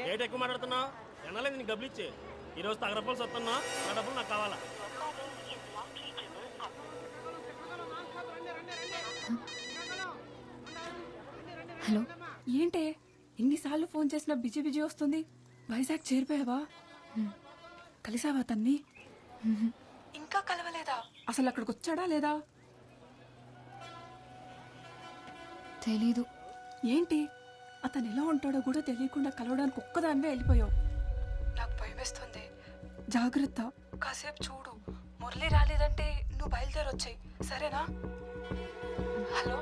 Rate ఎక్కువ మాట్లాడుతున్నావు ఎన్నాలే నేను డబ్బులు ఇచ్చే ఈరోజు తగరపాలు వస్తున్నా నా డబ్బులు నాకు కావాలా. హలో, ఏంటే ఎన్నిసార్లు ఫోన్ చేసినా బిజీ బిజీ వస్తుంది. వైజాగ్ చేరిపోయావా? కలిసావా తన్ని? ఇంకా కలవలేదా? అసలు అక్కడికి వచ్చాడా లేదా? తెలీదు. ఏంటి అతను ఎలా ఉంటాడో కూడా తెలియకుండా కలవడానికి ఒక్కదానివే వెళ్ళిపోయావు. నాకు భయమేస్తుంది, జాగ్రత్త. కాసేపు చూడు, మురళి రాలేదంటే నువ్వు బయలుదేరొచ్చాయి, సరేనా? హలో,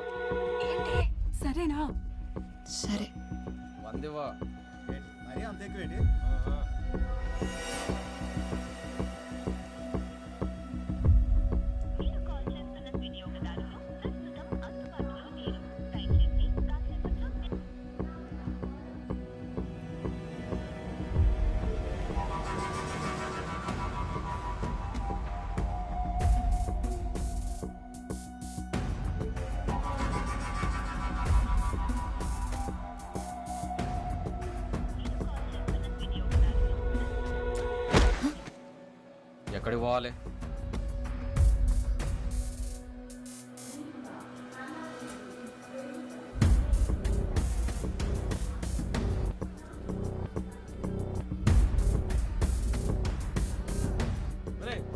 ఏంటి సరేనా? సరే. మరి అంత ఎక్కువేంటి? ఎక్కడికి పోవాలి?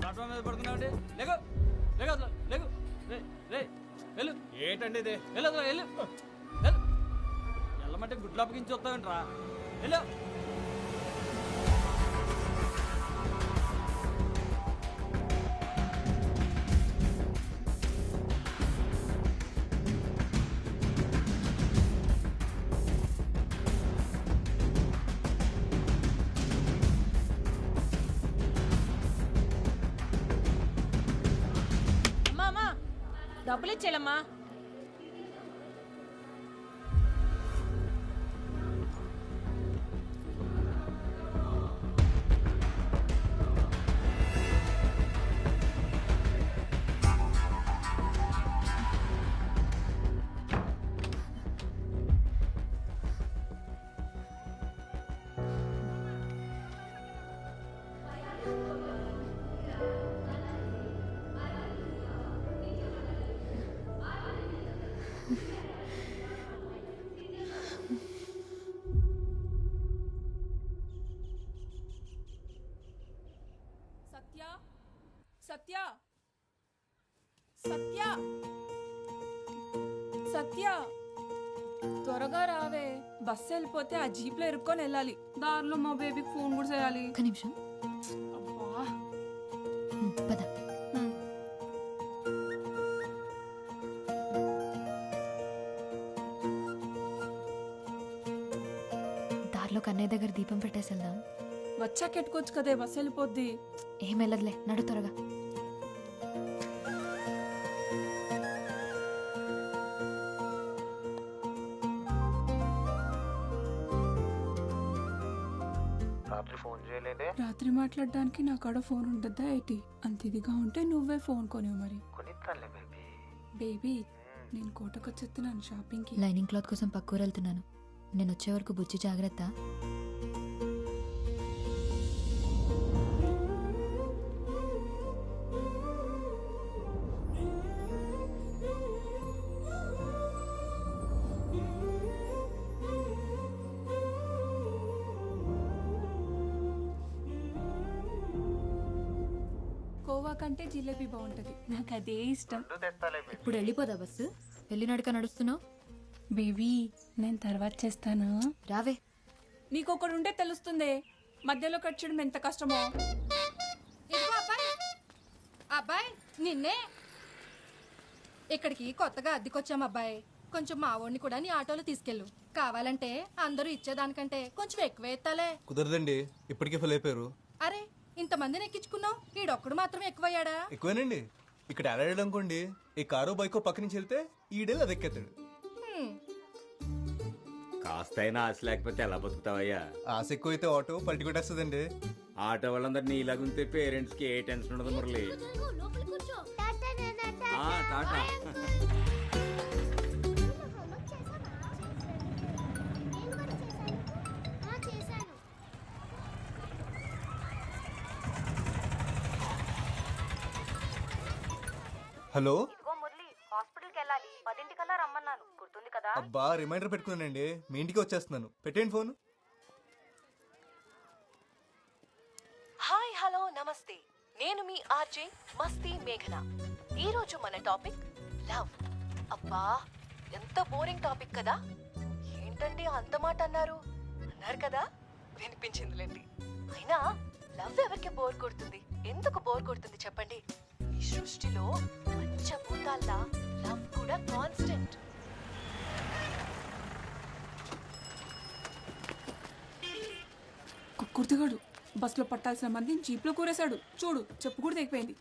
ప్లాట్ఫామ్ మీద పడుకున్నావండి. లేకు లేకు అసలు లేకు. వెళ్ళు. ఏంటండి ఇది? వెళ్ళు అసలు వెళ్ళు. వెళ్ళమంటే గుడ్లు అప్పగించి వస్తావేంట్రా? వెళ్ళు. డబ్బులు ఇచ్చేలమ్మా. సత్య సత్య సత్య, త్వరగా రావే. బస్సు వెళ్ళిపోతే ఆ జీప్ లో ఇరుక్కొని వెళ్ళాలి. దారిలో మా బేబీకి ఫోన్ కూడా చేయాలి. ఒక్క నిమిషం. అబ్బా, పద. దారిలో కన్నయ్య దగ్గర దీపం పెట్టేసి వెళ్దాం. వచ్చాక ఎట్టుకోవచ్చు కదే, బస్సు వెళ్ళిపోద్ది. ఏం వెళ్ళదులే, నడు త్వరగా. రాత్రి ఫోన్ చేయలేదే? రాత్రి మాట్లాడడానికి నా కాడ ఫోన్ ఉంటుందా ఏంటి? అంత ఇదిగా ఉంటే నువ్వే ఫోన్ కొనివు మరి. కొనిస్తానులే బేబీ. బేబీ, నేను కోటకొచ్చేస్తున్నాను షాపింగ్ కి. లైనింగ్ క్లాత్ కోసం పక్కూరు వెళ్తున్నాను. నేను వచ్చే వరకు బుజ్జి జాగ్రత్త. కోవా కంటే జిలేబీ బాగుంటది, నాకు అదే ఇష్టం. ఇప్పుడు వెళ్ళిపోదా బస్సు? వెళ్ళి నడక నడుస్తున్నావు. బేబీ, నేను తర్వాత చేస్తాను, రావే. నీకొకడు ఉంటే తెలుస్తుంది మధ్యలో కట్ చేయడం ఎంత కష్టమో. అబ్బాయి నిన్నే. ఇక్కడికి కొత్తగా అద్దెకొచ్చాం అబ్బాయి. కొంచెం మా వాడిని కూడా నీ ఆటోలో తీసుకెళ్ళు. కావాలంటే అందరూ ఇచ్చేదానికంటే కొంచెం ఎక్కువ ఎత్తాలే. కుదరదండి, ఇప్పటికే ఫుల్ అయిపోయారు. అరే, ఇంతమందిని ఎక్కించుకున్నావు, ఈడొక్కడు మాత్రం ఎక్కువయ్యాడా? ఎక్కువేనండి. ఇక్కడ ఆడాడు అనుకోండి, ఈ కారో బైకో పక్క నుంచి వెళ్తే ఈడేళ్ళు అది ఎక్కేస్తాడు. కాస్తైనా ఆశ లేకపోతే ఎలా బతుకుతావయ్యా? ఆశ ఎక్కువైతే ఆటో పల్టి కొట్టేస్తుందండి. ఆటో వాళ్ళందరినీ ఇలాగుంటే పేరెంట్స్ కి ఏ టెన్షన్ ఉండదు మురళి. టాటా. హలో ఇదిగో మురళి, హాస్పిటల్కి వెళ్ళాలి. 10ంటికల్లా రమ్మన్నాను, గుర్తుంది కదా? అబ్బా రిమైండర్ పెట్టుకున్నానండి. మీ ఇంటికి వచ్చేస్తున్నాను. పెట్టేయండి ఫోన్. హాయ్ హలో నమస్తే, నేను మీ ఆర్జే మస్తీ మేఘన. ఈరోజు మన టాపిక్ లవ్. అబ్బా ఎంత బోరింగ్ టాపిక్ కదా. ఏంటండి అంత మాట అన్నారు కదా, వినిపించిందిలేండి. అయినా లవ్ ఎవరికి బోర్ కొడుతుంది? ఎందుకు బోర్ కొడుతుంది చెప్పండి? ఈ సృష్టిలో పంచభూతాల్లా లవ్ కూడా కాన్స్టెంట్. కుర్తిగాడు బస్సులో పట్టాల్సిన మందిని జీప్లో కూరేశాడు. చూడు, చెప్పు కూడా తెగిపోయింది.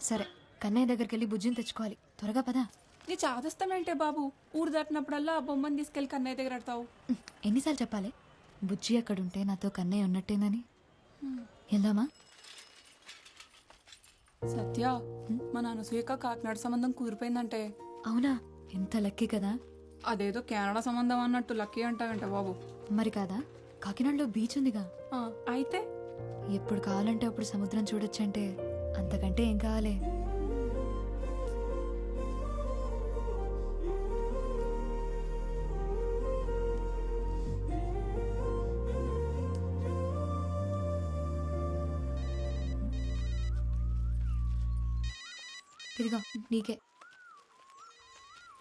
సరే, కన్నయ్య దగ్గరికి వెళ్ళి బుజ్జిని తెచ్చుకోవాలి. త్వరగా పదా. నీ చాదస్తామేంటే బాబు? ఊరు దాటినప్పుడల్లా ఆ బొమ్మని తీసుకెళ్లి కన్నయ్య దగ్గర ఆడతావు. ఎన్నిసార్లు చెప్పాలి బుజ్జి అక్కడుంటే నాతో కన్నయ్య ఉన్నట్టేనని? వెళ్దామా? సత్య, మన అనసూయక కాకినాడ సంబంధం కుదిరిపోయిందంటే. అవునా? ఎంత లక్కీ కదా. అదేదో కెనడా సంబంధం అన్నట్టు లక్కీ అంటావంట బాబు. మరి కాదా? కాకినాడలో బీచ్ ఉందిగా. అయితే ఎప్పుడు కావాలంటే అప్పుడు సముద్రం చూడొచ్చంటే అంతకంటే ఏం కావాలి? ఇదిగో నీకే.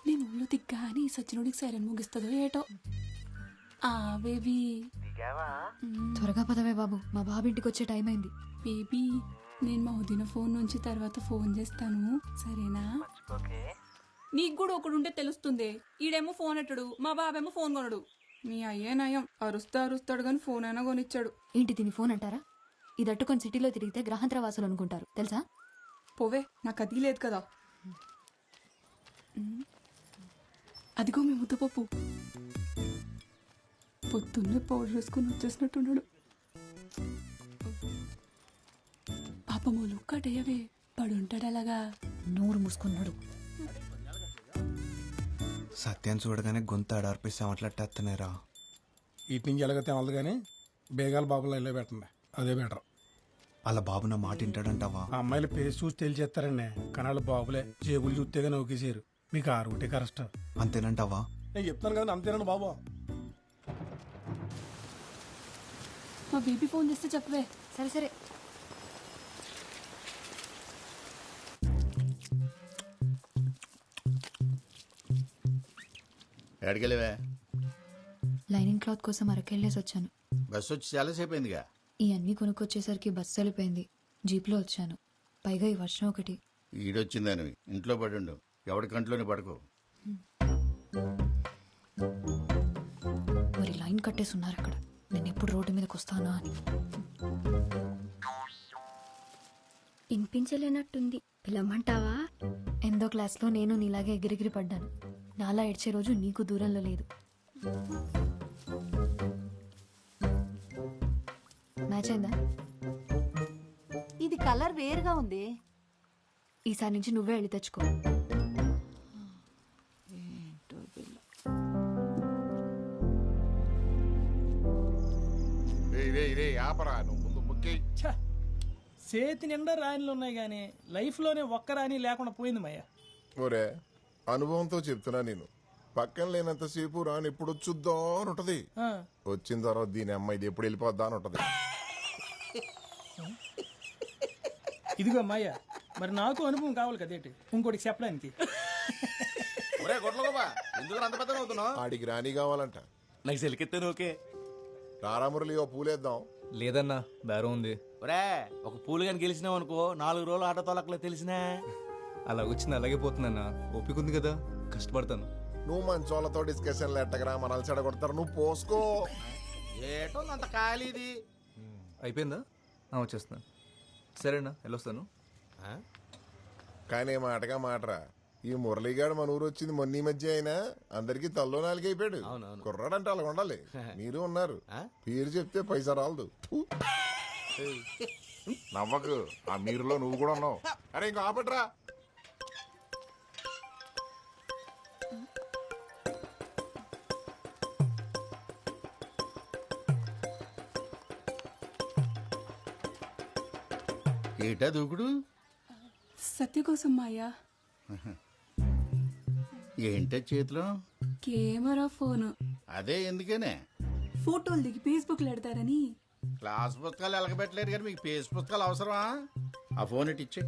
నేను ఊళ్ళో దిగ్గాని సచ్చినోడికి సైరన్ ముగిస్తుందో ఏటో. ఆ బేబీ, త్వరగా పదవే బాబు, మా బాబింటికి వచ్చే టైం అయింది. బేబీ, నేను మా వదిన ఫోన్ నుంచి తర్వాత ఫోన్ చేస్తాను, సరేనా? నీకు కూడా ఒకడుంటే తెలుస్తుంది. ఈడేమో ఫోన్ ఎట్టడు, మా బాబేమో ఫోన్ కొనడు. మీ అయ్యే నయం, అరుస్తాడు కానీ ఫోన్ అయినా కొనిచ్చాడు. ఏంటి దీని ఫోన్ అంటారా? ఇది అట్టుకొని సిటీలో తిరిగితే గ్రహాంతర వాసులు అనుకుంటారు తెలుసా? పోవే, నాకు అది లేదు కదా. అదిగో మీ ముద్దపప్పు పొద్దున్నే పౌడర్ వేసుకుని వచ్చేసినట్టున్నాడు. పాపమూలు కటయ్యవే, పడుంటాడు అలాగా. నోరు మూసుకున్నాడు. సత్యం చూడగానే గొంతు ఆడార్పిస్తామట్లట్టేస్తున్నారా? ఇటు నుంచి ఎలాగైతే అవ్వదు కానీ బేగాల బాబులో ఇల్లే పెట్టండి, అదే బెటర్. అలా బాబు నా మాట వింటాడంటావా? ఆ అమ్మాయిల పేరు చూసి తెలిచేస్తారండి, కానీ వాళ్ళ బాబులే జేబులు చూస్తేగా నౌకేసారు. మీకు ఆ రూటే కరెక్ట్. అంతేనంటావా? నేను చెప్తాను కదా, అంతేనండి బాబు. మా బేబీ ఫోన్ చేస్తే చెప్పవే. సరే సరే. ఎక్కడికెళ్ళవే? లైనింగ్ క్లాత్ కోసం అరకెళ్ళేసి వచ్చాను. బస్సు వచ్చి చాలాసేపు అయిందిగా. ఈ అన్నీ కొనుక్కొచ్చేసరికి బస్సు వెళ్ళిపోయింది. జీప్లో వచ్చాను, పైగా ఈ వర్షం ఒకటి. ఈడొచ్చిందని ఇంట్లో పడుండు, ఎవడి కంట్లోనే పడుకో. మరి లైన్ కట్టేసి ఉన్నారు అక్కడ, నేను ఎప్పుడు రోడ్డు మీదకి వస్తానా అని. వినిపించలేనట్టుంది, పిలవమంటావా? 8వ క్లాస్లో నేను నీలాగే ఎగిరెగిరి పడ్డాను. నాలా ఏడ్చే రోజు నీకు దూరంలో లేదు. మ్యాచ్ అయిందా? ఇది కలర్ వేరుగా ఉంది. ఈసారి నుంచి నువ్వే వెళ్ళి తెచ్చుకో. చేతి నిండా రాణిలు ఉన్నాయి కానీ లైఫ్లోనే ఒక్క రాణి లేకుండా పోయింది మయ్య. ఒరే, అనుభవంతో చెప్తున్నా, నేను పక్కన లేనంతసేపు రాని ఎప్పుడు వచ్చుద్దా అని ఉంటది. వచ్చిన తర్వాత దీని అమ్మాయి ఎప్పుడు వెళ్ళిపోద్దా అని ఉంటది. ఇదిగో మాయ, మరి నాకు అనుభవం కావాలి కదేటి ఇంకోటికి చెప్పడానికి. ఆడికి రాణి కావాలంట. నాకు సెలికెత్తాను. ఓకే రారా మురళి, ఓ పూలేద్దాం. లేదన్నా, బేరం ఉంది. ఒరే, ఒక పూలు కానీ గెలిచినావు అనుకో, 4 రోజులు ఆట తోలకలే తెలిసినా. అలా వచ్చింది అలాగే పోతుందన్నా. ఓపిక ఉంది కదా, కష్టపడతాను. నువ్వు మంచోళ్ళతో డిస్కషన్లు ఎట్టగరా, మనల్ని చెడగొడతారు. నువ్వు పోసుకో. ఏటో అంత ఖాళీది. అయిపోయిందా? వచ్చేస్తున్నాను. సరేనా, వెళ్ళొస్తాను. కానీ మాటగా మాటరా, ఈ మురళీగాడు మన ఊరు వచ్చింది మొన్న ఈ మధ్య అయినా అందరికి తల్లో నాలుగు అయిపోయాడు. కుర్రాడంటే అలా ఉండాలి. మీరు ఉన్నారు, పేరు చెప్తే పైసా రాలదు. నవ్వకు, ఆ మీరులో నువ్వు కూడా ఉన్నావు. అరే ఇంకా ఆపట్రా. ఏటా దూకుడు? సత్య కోసం మాయా. ఏంటే చేతిలో? Camera phone. అదే ఎందుకనే? ఫోటోలు దిగి ఫేస్బుక్ లో పెడతారని. క్లాస్ పుస్తకాలు ఎలగబెట్టలేరు కానీ మీకు పేజ్ పుస్తకాలు అవసరమా? ఆ ఫోన్ ఇటు ఇచ్చే.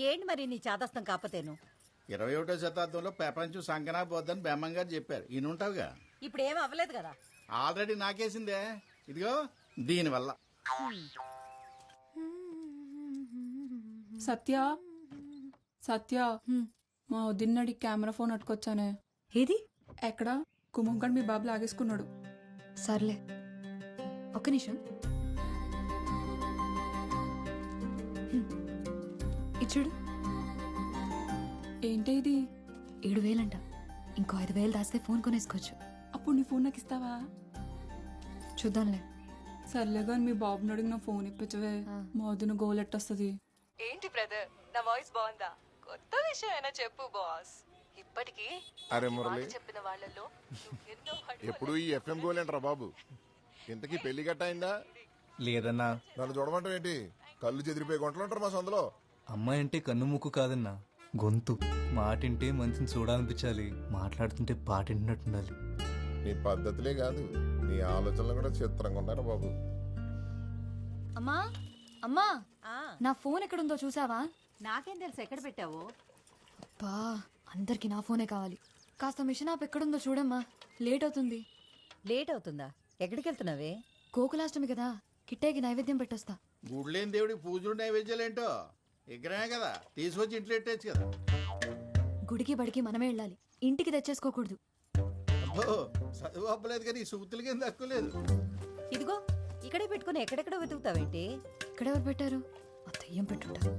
ఏంటి మరి నీ చాదస్తం కాకపోతేను? 21వ శతాబ్దంలో ప్రపంచం సంకనా పోద్దని బెమ్మం గారు చెప్పారు. ఈయనుంటావుగా. ఇప్పుడు ఏం అవ్వలేదు కదా. ఆల్రెడీ నాకేసిందే. ఇదిగో దీనివల్ల. సత్య సత్య మా వదిన్నడి కెమెరా ఫోన్ అట్టుకొచ్చానే. ఏది? ఎక్కడ? కుమంకడ్ మీ బాబు లాగేసుకున్నాడు. సర్లే ఒక్క నిమిషం. ఇచ్చుడు. ఏంటి ఇది? 7,000 అంట. ఇంకో 5,000 దాస్తే ఫోన్ కొనేసుకోవచ్చు. అప్పుడు నీ ఫోన్ నాకు ఇస్తావా? చూద్దాంలే. సర్లే కానీ మీ బాబుని అడిగి నా ఫోన్ ఇప్పించవే. మా వదిన గోలెట్ వస్తుంది. ఏంటి బ్రదర్, నా వాయిస్ బాగుందా? కొత్త విషయం అయినా చెప్పు బాస్. ఇప్పటికీ అరే మురళి, చెప్పిన వాళ్ళలో ఎన్నో ఎప్పుడు ఈ ఎఫ్ఎం గోలేంట్రా బాబు. ఇంతకీ పెళ్లి గట్ట అయిందా? లేదన్నా. నన్ను చూడమంటావు ఏంటి? కళ్ళు చెదిరిపోయి గుంటలు ఉంటారు మా సందులో. అమ్మాయి అంటే కన్ను ముక్కు కాదన్నా, గొంతు. మాటింటే మనిషిని చూడాలనిపించాలి, మాట్లాడుతుంటే పాటింటున్నట్టుండాలి. నీ పద్ధతులే కాదు, నీ ఆలోచనలు కూడా చిత్రంగా ఉన్నారు బాబు. అమ్మా అమ్మా, నా ఫోన్ ఎక్కడుందో చూసావా? నాకేం తెలుసు ఎక్కడ పెట్టావో. బా, అందరికి నా ఫోనే కావాలి. కాస్త మిషన్ ఆప్ ఎక్కడుందో చూడమ్మా, లేట్ అవుతుంది. లేట్ అవుతుందా? ఎక్కడికి వెళ్తున్నావే? గోకులాష్టమి కదా, కిట్టేకి నైవేద్యం పెట్టొస్తా. గుడ్లేని దేవుడికి పూజలు నైవేద్యాలేంటో విగ్రహమే కదా, తీసుకొచ్చి ఇంట్లో పెట్టేచ్చు కదా. గుడికి బడికి మనమే వెళ్ళాలి, ఇంటికి తెచ్చేసుకోకూడదు. అబ్బో, చదువు అవ్వలేదు కానీ ఈ సూక్తులకి ఏం తక్కువ లేదు. ఇదిగో ఇక్కడే పెట్టుకుని ఎక్కడెక్కడ వెతుకుతావేంటి? ఇక్కడెవరు పెట్టారు? ఆ దయ్యం పెట్టుంటారు.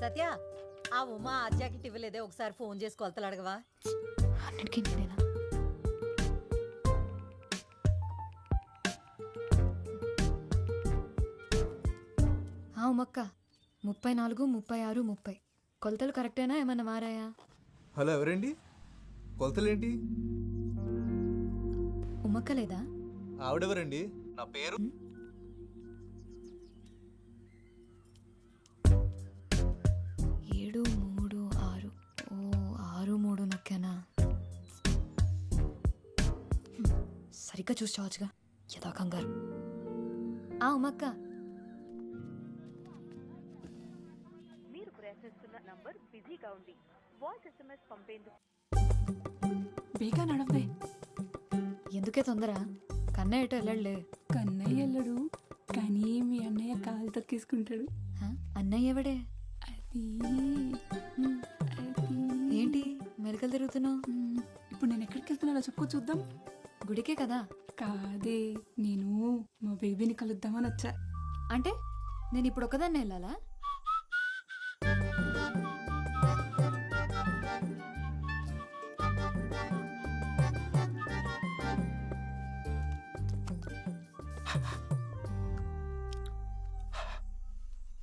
సత్య, ఆ ఉమా ఆ జాకెట్ ఇవ్వలేదే, ఒకసారి ఫోన్ చేసి కొలతలు అడగవా? అన్నిటికీ నేనేనా? ఉమక్క, 34, 36, 30 కొలతలు కరెక్టేనా? ఏమన్నా మారాయా? హలో, ఎవరండి? కొలతలేంటి? ఉమక్క లేదా? ఆవిడెవరండి? నా పేరు 7, 3, 6. ఓ 6, 3 నొక్కానా? సరిగ్గా చూసి చావచ్చుగా, యథా కంగారు. ఉమక్క, బేగా నడవే. ఎందుకే తొందర? కన్నయ్య ఎటు వెళ్ళలే. కన్నయ్య వెళ్ళడు, కానీ మీ అన్నయ్య కాలు తొక్కేసుకుంటాడు. అన్నయ్య ఎవడే? అది ఏంటి మెలకలు తిరుగుతున్నావు? ఇప్పుడు నేను ఎక్కడికి వెళ్తున్నానో చెప్పుకో చూద్దాం. గుడికే కదా? కాదే, నేను మా బేబీని కలుద్దామని వచ్చా. అంటే నేను ఇప్పుడు ఒకదాన్ని వెళ్ళాలా?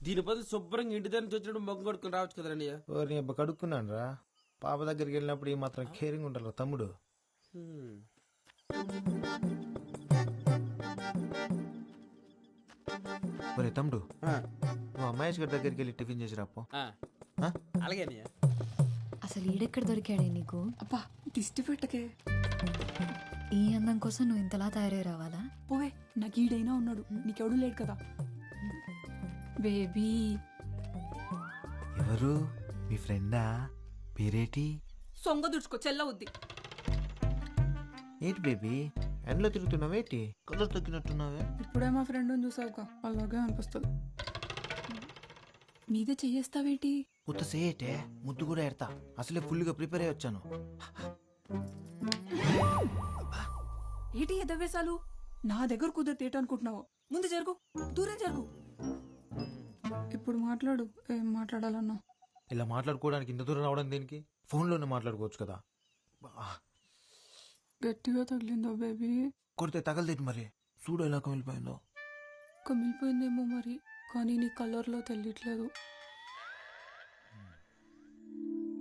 దీని బదులు శుభ్రంగా ఇంటి దగ్గర నుంచి వచ్చినప్పుడు మొగ్గు కొడుకుని రావచ్చు కదా అన్నయ్య. నీ అబ్బ కడుక్కున్నాను రా. పాప దగ్గరికి వెళ్ళినప్పుడు ఈ మాత్రం కేరింగ్ ఉంటారు తమ్ముడు. ఒరే తమ్ముడు, నువ్వు అమ్మాయి గారి దగ్గరికి వెళ్ళి టిఫిన్ చేసి రాపో. అలాగే అన్నయ్య. అసలు ఈడెక్కడ దొరికాడే నీకు? అబ్బా, దిష్టి పెట్టకే. ఈ అందం కోసం నువ్వు ఇంతలా తయారై రావాలా? పోవే, నాకు ఈడైనా ఉన్నాడు, నీకెవడూ లేడు కదా. బేబీ. ఎవరు? మీ ఫ్రెండా? పేరేటి? సొంగ దుడుచుకో, చెల్లవుద్ది. ఏంటి బేబీ ఎండలో తిరుగుతున్నావేటి? కలర్ తగ్గినట్టున్నావే. ఇప్పుడే మా ఫ్రెండ్ని చూసావుగా, అలాగే అనిపిస్తుంది. మీదే చెయ్యేస్తావేటి? ఉత్త సేటే ముద్దు కూడా ఎడతా. అసలే ఫుల్గా ప్రిపేర్ అయ్యి వచ్చాను. ఏటి ఎదవేశాలు? నా దగ్గర కుదిరితే ఏంటనుకుంటున్నావు? ముందు జరుగు, దూరం జరుగు. ఇప్పుడు మాట్లాడు, ఏం మాట్లాడాలన్నా. ఇలా మాట్లాడుకోవడానికి ఇంత దూరం రావడం దేనికి? ఫోన్లోనే మాట్లాడుకోవచ్చు కదా. గట్టిగా తగిలిందో బేబీ? కొడితే తగలదేటి మరి. చూడు ఎలా కమిలిపోయిందో. కమిలిపోయిందేమో మరి, కానీ నీ కలర్లో తెలియట్లేదు.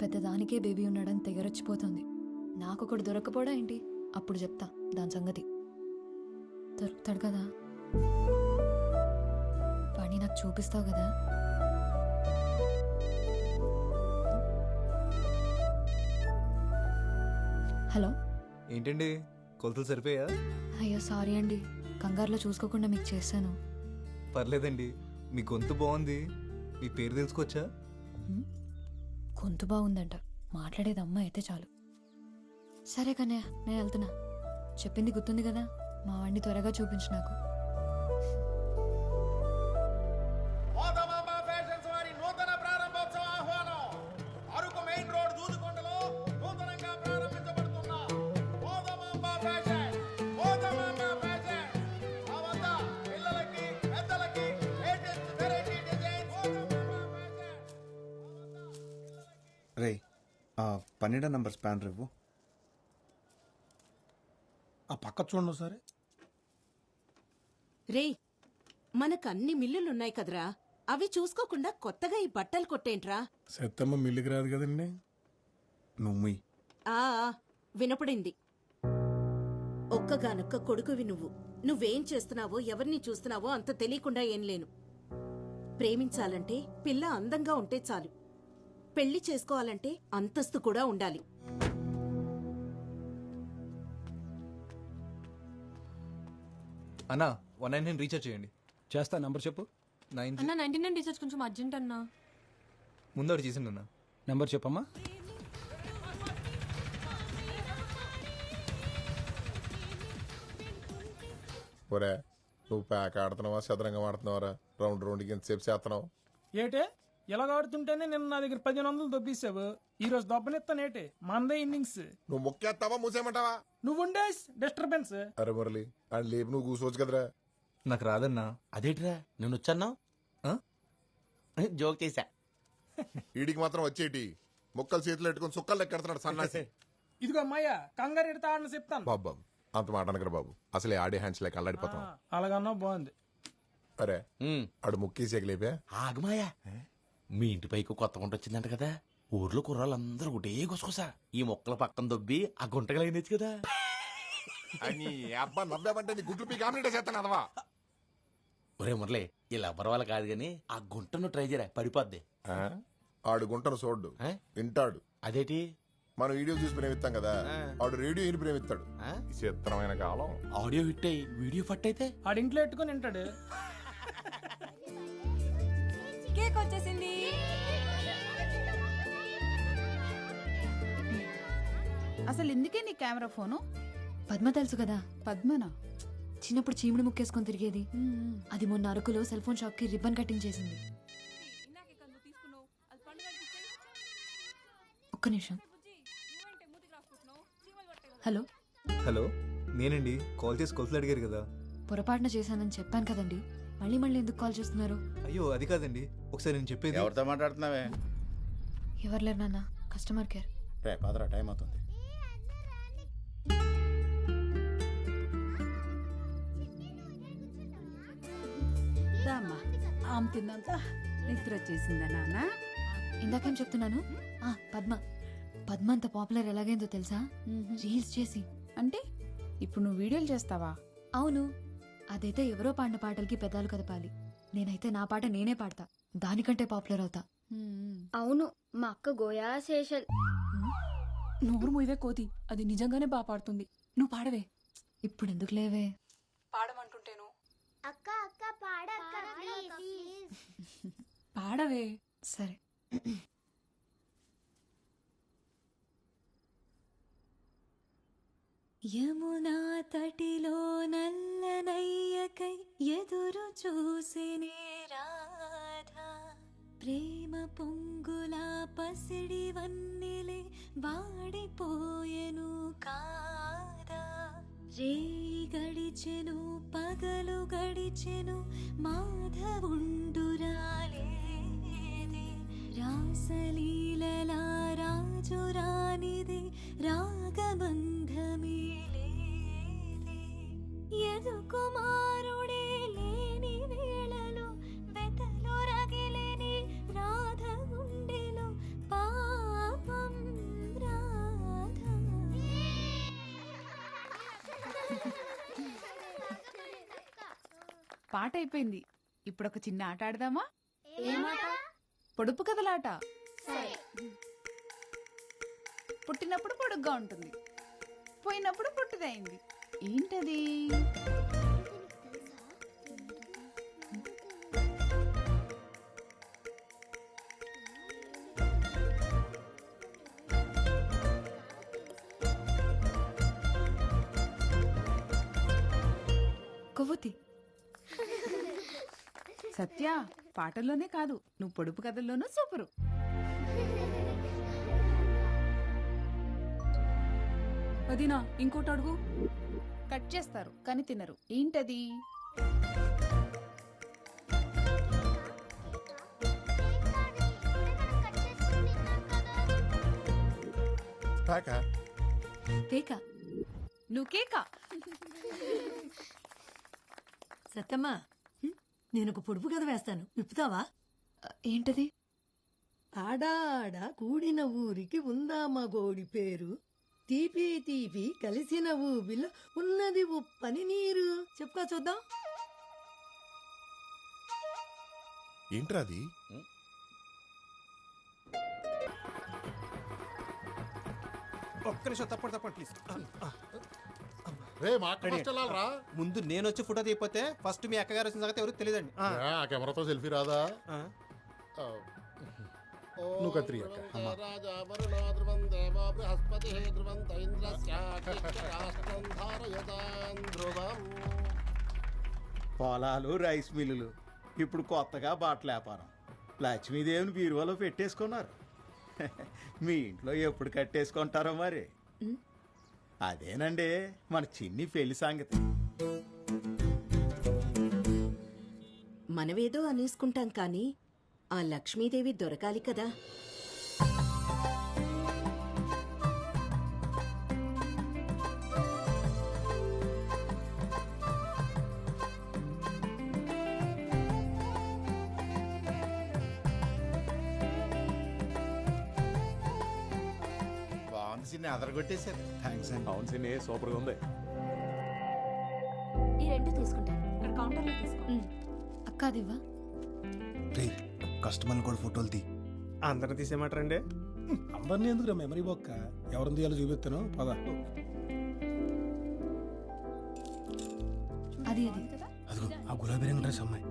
పెద్దదానికే బేబీ ఉన్నాడని తెగరొచ్చిపోతుంది. నాకొకడు దొరకపోడా ఏంటి? అప్పుడు చెప్తా దాని సంగతి. దొరుకుతాడు కదా, వాడిని నాకు చూపిస్తావు కదా? హలో. ఏంటండి కొలతలు సరిపోయా? అయ్యో సారీ అండి, కంగారులో చూసుకోకుండా మీకు చేశాను. పర్లేదండి, మీ గొంతు బాగుంది. మీ పేరు తెలుసుకోవచ్చా? గొంతు బాగుందంట, మాట్లాడేది అమ్మ అయితే చాలు. సరే కన్నయ్య, నేను వెళ్తున్నా. చెప్పింది గుర్తుంది కదా, మా వాడిని త్వరగా చూపించు నాకు. రే 12 నంబర్ స్పానర్ ఇవ్వు. ఆ పక్క చూడండి ఒకసారి. రే మనకు అన్ని మిల్లులున్నాయి కదరా, అవి చూసుకోకుండా కొత్తగా ఈ బట్టలు కొట్టేంట్రా? సెత్తమ్మ మిల్లికి రాదు కదండి. నువ్వు ఆ వినపడింది. ఒక్కగానొక్క కొడుకువి నువ్వు. నువ్వేం చేస్తున్నావో ఎవరిని చూస్తున్నావో అంత తెలియకుండా ఏం లేను. ప్రేమించాలంటే పిల్ల అందంగా ఉంటే చాలు, పెళ్లి చేసుకోవాలంటే అంతస్తు కూడా ఉండాలి. అన్నా 199 రీఛార్జ్ చేయండి. చేస్తా, నంబర్ చెప్పు. 9 అన్న 99 రీఛార్జ్ కొంచెం అర్జెంట్ అన్నా. ముందు ఒకటి చేసిండు అన్న. నంబర్ చెప్పమ్మా. ఒరే నువ్వు ప్యాక్ ఆడుతున్నావా చదరంగం ఆడుతున్నావరా? రౌండ్కి ఎంతసేపు చేస్తున్నావు? ఏటే ఎలాగ ఆడుతుంటేనే నిన్న నా దగ్గర 1500 దొబ్బేసావు. ఈ రోజు దొబ్బనెత్తానేటే మందే ఇన్నింగ్స్. నువ్వు మొక్కేస్తావా మూసేయమంటావా? నువ్వు ఉండే డిస్టర్బెన్స్. అరే మురళి అని లేపు నువ్వు కూర్చోవచ్చు కదరా. నాకు రాదన్నా. అదేంటిరా నేను వచ్చాన్నా? జోక్ చేశా. వీడికి మాత్రం వచ్చేటి మొక్కలు చేతులు పెట్టుకుని సుక్కలు లెక్కెడుతున్నాడు సన్నాసి. ఇదిగో అమ్మాయ్యా, కంగారు ఎడతా ఆడని చెప్తాను. బాబు అంత మాట అనకరా బాబు, అసలే ఆడే హ్యాండ్స్ లెక్క అల్లాడిపోతాం. అలాగన్నా బాగుంది. అరే ఆడు ముక్కేసి లేపా. ఆగమాయా, మీ ఇంటి పైకి కొత్త గుంట వచ్చిందంట కదా, ఊర్లో కుర్రాళ్ళందరూ ఒకటే గుసగుసా ఈ మొక్కల పక్కన దొబ్బి ఆ గుంటగా అయినచ్చు కదా. అని అబ్బా నవ్వామంటే నీ గుడ్లు పీకి ఆమ్లెట్ చేస్తాను అదవా. ఒరే మురళి ఇలా ఎవరి వాళ్ళ కాదు గాని ఆ గుంటను ట్రై చేయరా, పడిపోద్ది. ఆడు గుంటను చూడ్డు వింటాడు. అదేటి మనం వీడియో చూసి ప్రేమిస్తాం కదా, ఆడు రేడియో విని ప్రేమిస్తాడు. చిత్రమైన కాలం. ఆడియో హిట్ అయ్యి వీడియో ఫట్ అయితే ఆడింట్లో ఎట్టుకుని వింటాడు. కేక్ వచ్చేసింది. అసలు ఎందుకే నీ కెమెరా ఫోను? పద్మ తెలుసు కదా. పద్మనా? చిన్నప్పుడు చీముడు ముక్కేసుకొని తిరిగేది. అది మొన్న అరకులో సెల్ ఫోన్ షాప్ కి రిబ్బన్ కటింగ్ చేసింది. ఒక్క నిమిషం. హలో. హలో, నేనండి. కాల్ చేసి కొలతలు అడిగారు కదా. పొరపాటున చేశానని చెప్పాను కదండి, మళ్ళీ మళ్ళీ ఎందుకు కాల్ చేస్తున్నారు? అయ్యో అది కాదండి, ఒకసారి నేను చెప్పేది. ఎవరితో మాట్లాడుతున్నావే? ఎవరు లేరు నాన్న, కస్టమర్ కేర్. రే పదరా, టైం అవుతుంది. దామ్మా ఆమె తిన్నంత నిద్ర వచ్చేసిందా నాన్న? ఇందాకేం చెప్తున్నాను? పద్మ. పద్మ అంత పాపులర్ ఎలాగైందో తెలుసా? రీల్స్ చేసి. అంటే ఇప్పుడు నువ్వు వీడియోలు చేస్తావా? అవును. అదైతే ఎవరో పాడిన పాటలకి పెదాలు కదపాలి. నేనైతే నా పాట నేనే పాడతా, దానికంటే పాపులర్ అవుతా. అవును, మా అక్క గోయా శేషల్. నోరు మూయవే కోతి, అది నిజంగానే బాగా పాడుతుంది. నువ్వు పాడవే. ఇప్పుడు ఎందుకు లేవే? పాడమంటుంటేను. అక్క అక్క పాడక్క పాడవే. సరే. యమునా తటిలో నల్లనయ్యకై ఎదురు చూసినే రాధా, ప్రేమ పొంగులా పసిడి వన్నెలే వాడిపోయెను కాదా. రేయి గడిచెను పగలు గడిచెను మాధవుండురాలేదే, రాసలీలలా రాజు రానిదే రాగబంధమే లేదే. యదు కుమారుడే లేని వేళలో వెతలో రగిలేని రాధ గుండెలో పాపం రాధ. పాట అయిపోయింది. ఇప్పుడు ఒక చిన్న ఆట ఆడదామా? పొడుపు కథలాట. పుట్టినప్పుడు పొడుగ్గా ఉంటుంది, పోయినప్పుడు పుట్టిదైంది. ఏంటది? కొవ్వొత్తి. సత్య, పాటల్లోనే కాదు, నువ్వు పొడుపు కథల్లోనూ సూపరు. వదినా ఇంకోటి అడుగు. కట్ చేస్తారు కానీ తినరు. ఏంటది? కేక. నువ్వు కేకా? సత్తమ్మా, నేను ఒక పొడుపు కథ వేస్తాను, విప్పుతావా? ఏంటది? ఆడా ఆడ కూడిన ఊరికి ఉందామా గోడి పేరు, తీపి తీపి కలిసిన ఊబిలో ఉన్నది ఉప్పని నీరు. చెప్పుకో చూద్దాం. ఏంట్రా అది? ఒక్క నిమిషం తప్పండి ప్లీజ్. ముందు నేను వచ్చి ఫోటో తీయపోతే ఫస్ట్ మీ అక్కగారు వచ్చిన సంగతి ఎవరికి తెలియదండి. కెమెరాతో సెల్ఫీ రాదా? నువ్వు కత్రి పొలాలు, రైస్ మిల్లులు, ఇప్పుడు కొత్తగా బట్టల వ్యాపారం. లక్ష్మీదేవిని బీరువాలో పెట్టేసుకున్నారు. మీ ఇంట్లో ఎప్పుడు కట్టేసుకుంటారో మరి. అదేనండి మన చిన్ని పెళ్లి సంగతి. మనమేదో అనేసుకుంటాం కానీ ఆ లక్ష్మీదేవి దొరకాలి కదా. బాగుంది సిన్ని, అదరగొట్టేశారు. థ్యాంక్స్ అండి. అవును సిన్ని, సూపర్గా ఉంది. ఈ రెండు తీసుకుంటా. ఇక్కడ కౌంటర్లో తీసుకో. అక్క అదివ్వా. కస్టమర్ని కూడా ఫోటోలు తీ. అందరిని తీసేయమంటారండి? అందరినీ ఎందుకు మెమరీ బొక్క, ఎవరిని తీయాలో చూపిస్తాను పద. అది అదిగో ఆ గులాబీ రంగు డ్రెస్ అమ్మాయి.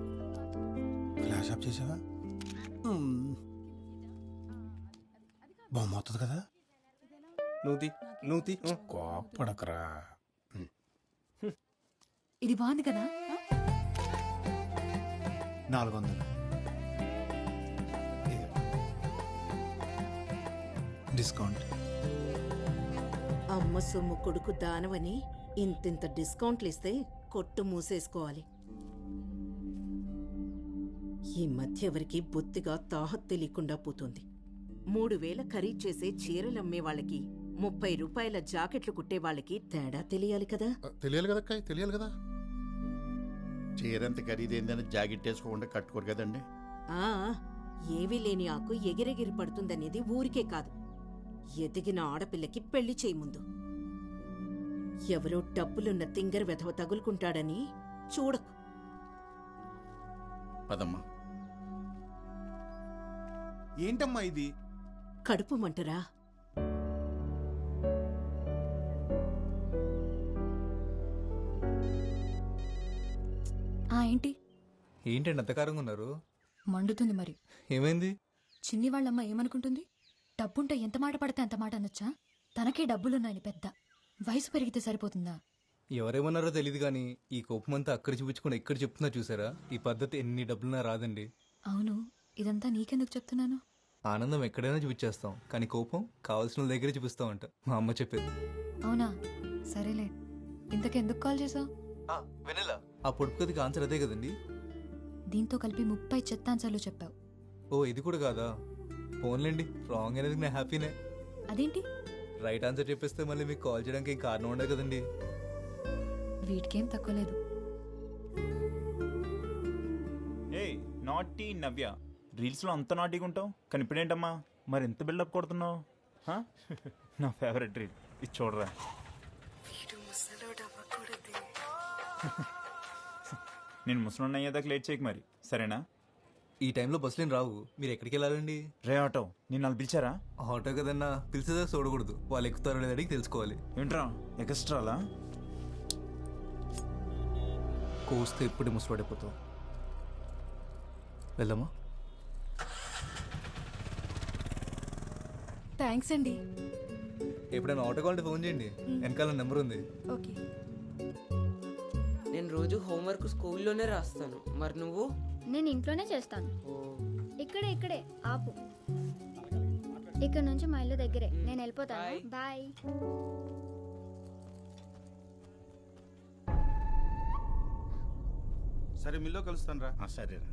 ఫ్లాష్ ఆఫ్ చేసావా? బాగుంది కదా? నూతి కోపడకరా. ఇది బాగుంది కదా? 400 డిస్కౌంట్. అమ్మ సొమ్ము కొడుకు దానవని ఇంతింత డిస్కౌంట్లు ఇస్తే కొట్టు మూసేసుకోవాలి. ఈ మధ్య ఎవరికి బొత్తిగా తాహత్ తెలియకుండా పోతుంది. 3000 ఖరీదు చేసే చీరలమ్మే వాళ్ళకి 30 రూపాయల జాకెట్లు కుట్టే వాళ్ళకి తేడా తెలియాలి కదా. తెలియాలి కదా అక్క, తెలియాలి కదా. చీరంత ఖరీదైందని జాకెట్ వేసుకోకుండా కట్టుకోరు కదండి. ఏవీ లేని ఆకు ఎగిరెగిరి పడుతుందనేది ఊరికే కాదు, ఎదిగిన ఆడపిల్లకి పెళ్లి చేయి ముందు. ఎవరో డబ్బులున్న తింగర వెధవ తగులుకుంటాడని చూడకు. పదమ్మా. ఏంటమ్మా ఇది? కడుపు మంటరా? ఏంటి ఏంటండి అంతకారంగా ఉన్నారు? మండుతుంది మరి. ఏమైంది? చిన్ని వాళ్ళమ్మ ఏమనుకుంటుంది? డబ్బుంటే ఎంత మాట పడితే అంత మాట అనొచ్చా? తనకే డబ్బులున్నాయని పెద్ద. వయసు పెరిగితే సరిపోతుందా? ఎవరేమన్నారో తెలియదు కానీ ఈ కోపం అంతా అక్కడ చూపించుకుని ఎక్కడ చెప్తున్నా చూసారా? ఈ పద్ధతి ఎన్ని డబ్బులున్నా రాదండి. అవును, ఇదంతా నీకెందుకు చెప్తున్నాను? ఆనందం ఎక్కడైనా చూపించేస్తాం కానీ కోపం కావాల్సిన వాళ్ళ దగ్గరే చూపిస్తామంట మా అమ్మ చెప్పేది. అవునా? సరేలే. ఇంతకెందుకు కాల్ చేసావు? వెనెలా ఆ పొడుపు కథకి ఆన్సర్ అదే కదండి. దీంతో కలిపి 30 చెత్తాన్సర్లు చెప్పావు. ఓ ఇది కూడా కాదా? ఫోన్లేండి, రాంగ్ అనేది నేను హ్యాపీనే. అదేంటి? రైట్ ఆన్సర్ చెప్పేస్తే మళ్ళీ మీకు కాల్ చేయడానికి ఏం కారణం ఉండదు కదండి. వీటికేం తక్కువ లేదు. ఏయ్ నాటీ నవ్య, రీల్స్లో అంత నాటీగా ఉంటావు కానీ ఇప్పుడేంటమ్మా మరి ఎంత బిల్డప్ కొడుతున్నావు? నా ఫేవరెట్ రీల్ ఇది చూడరా. నేను ముసలి అయ్యేదాకా లేట్ చేయకు మరి, సరేనా? ఈ టైంలో బస్సులేం రావు. మీరు ఎక్కడికి వెళ్ళాలండి? రే ఆటో నేను వాళ్ళు పిలిచారా? ఆటో కదన్నా, పిలిచేదా చూడకూడదు. వాళ్ళు ఎక్కుతారో లేదని తెలుసుకోవాలి. ఏంట్రా ఎక్స్ట్రాలా? కోస్తే ఎప్పుడు ముసుపడిపోతావు. వెళ్దామా? థ్యాంక్స్ అండి. ఎప్పుడైనా ఆటో కావాలంటే ఫోన్ చేయండి, వెనకాల నెంబర్ ఉంది. ఓకే. నేను రోజు హోంవర్క్ స్కూల్లోనే రాస్తాను. మరి నువ్వు? నేను ఇంట్లోనే చేస్తాను. ఇక్కడే ఆపు. ఇక్కడ నుంచి మా ఇల్లు దగ్గరే. నేను వెళ్ళిపోతాను. బాయ్. సరే మిల్లో కలుస్తాను రా. సరేరా.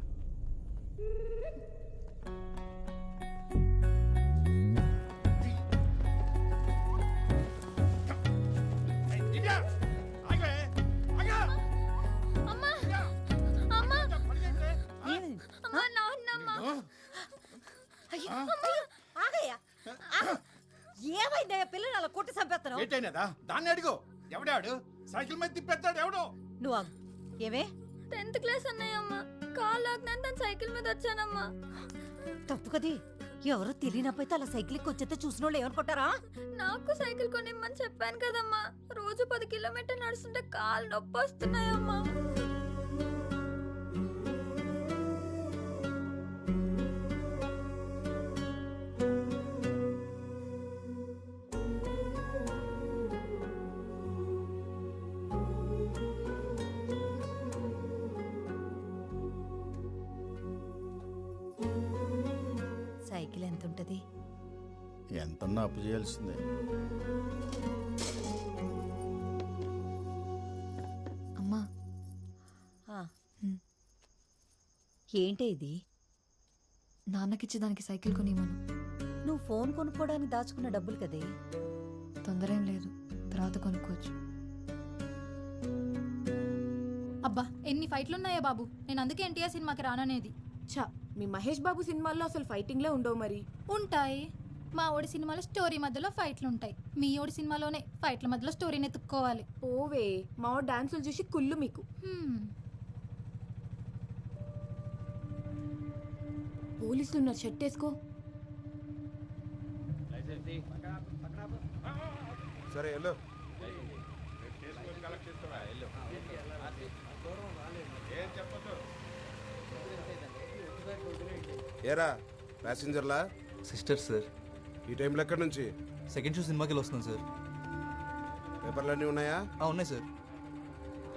ఏమైందయ్యా పిల్లలు అలా కొట్టి చంపేస్తాను? ఏంటైనదా? దాన్ని అడిగో. ఎవడాడు సైకిల్ మీద తిప్పేస్తాడు? ఎవడో నువ్వు ఏమే 10th క్లాస్ అన్నయ్యమ్మ. కాల్ లాగ్నాను తను సైకిల్ మీద వచ్చానమ్మా. తప్పు కది. ఎవరో తెలియనపోతే అలా సైకిల్ వచ్చేస్తే చూసిన వాళ్ళు ఏమనుకుంటారా? నాకు సైకిల్ కొనిమ్మని చెప్పాను కదమ్మా. రోజు 10 కిలోమీటర్లు నడుస్తుంటే కాళ్ళు నొప్పి వస్తున్నాయమ్మా. సైకిల్ ఎంత ఉంటది? ఎంతన్నా అప్పు చేయాల్సిందే. అమ్మా. ఏంటి ఇది? నాన్నకిచ్చి దానికి సైకిల్ కొనివ్వను. నువ్వు ఫోన్ కొనుక్కోవడానికి దాచుకున్న డబ్బులు కదే. తొందర ఏం లేదు, తర్వాత కొనుక్కోవచ్చు. అబ్బా ఎన్ని ఫైట్లున్నాయా బాబు. నేను అందుకే ఎన్టీఆర్ సినిమాకి రాననేది. ఛా, మీ మహేష్ బాబు సినిమాల్లో అసలు ఫైటింగ్లే ఉండవు. మరి ఉంటాయి. మా ఓడి సినిమాలో స్టోరీ మధ్యలో ఫైట్లు ఉంటాయి. మీ ఓడి సినిమాలోనే ఫైట్ల మధ్యలో స్టోరీని ఎత్తుక్కోవాలి. ఓవే, మా ఓడి డాన్సులు చూసి కుళ్ళు మీకు. పోలీసులు ఉన్నారు, షర్ట్ వేసుకో. సరే వెళ్ళు. ఏరా ప్యాసింజర్లా? Sister sir. ఈ టైంలో ఎక్కడి నుంచి? సెకండ్ షో సినిమాకి వస్తున్నాను సార్. పేపర్లన్నీ ఉన్నాయా? ఉన్నాయి సార్.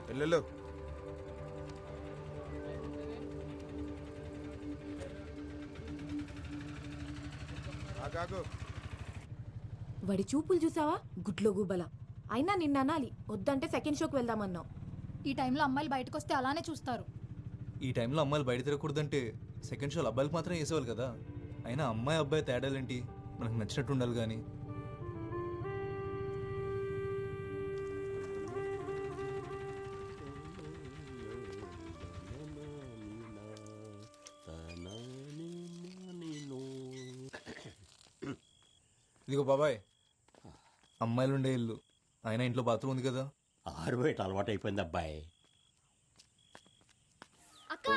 వెళ్ళు. వాడి చూపులు చూసావా? గుడ్లో గుబల. అయినా నిన్న అనాలి, వద్దంటే సెకండ్ షోకి వెళ్దామన్నావు. ఈ టైంలో అమ్మాయిలు బయటకు వస్తే అలానే చూస్తారు. ఈ టైంలో అమ్మాయిలు బయట తిరగకూడదంటే సెకండ్ షోలు అబ్బాయిలకు మాత్రం వేసేవాళ్ళు కదా. అయినా అమ్మాయి అబ్బాయి తేడాలేంటి? మనకు నచ్చినట్టు ఉండాలి కానీ. ఇదిగో బాబాయ్, అమ్మాయిలు ఉండే ఇల్లు, అయినా ఇంట్లో బాత్రూమ్ ఉంది కదా. ఆరు బయట అలవాటు అయిపోయింది అబ్బాయి. అక్క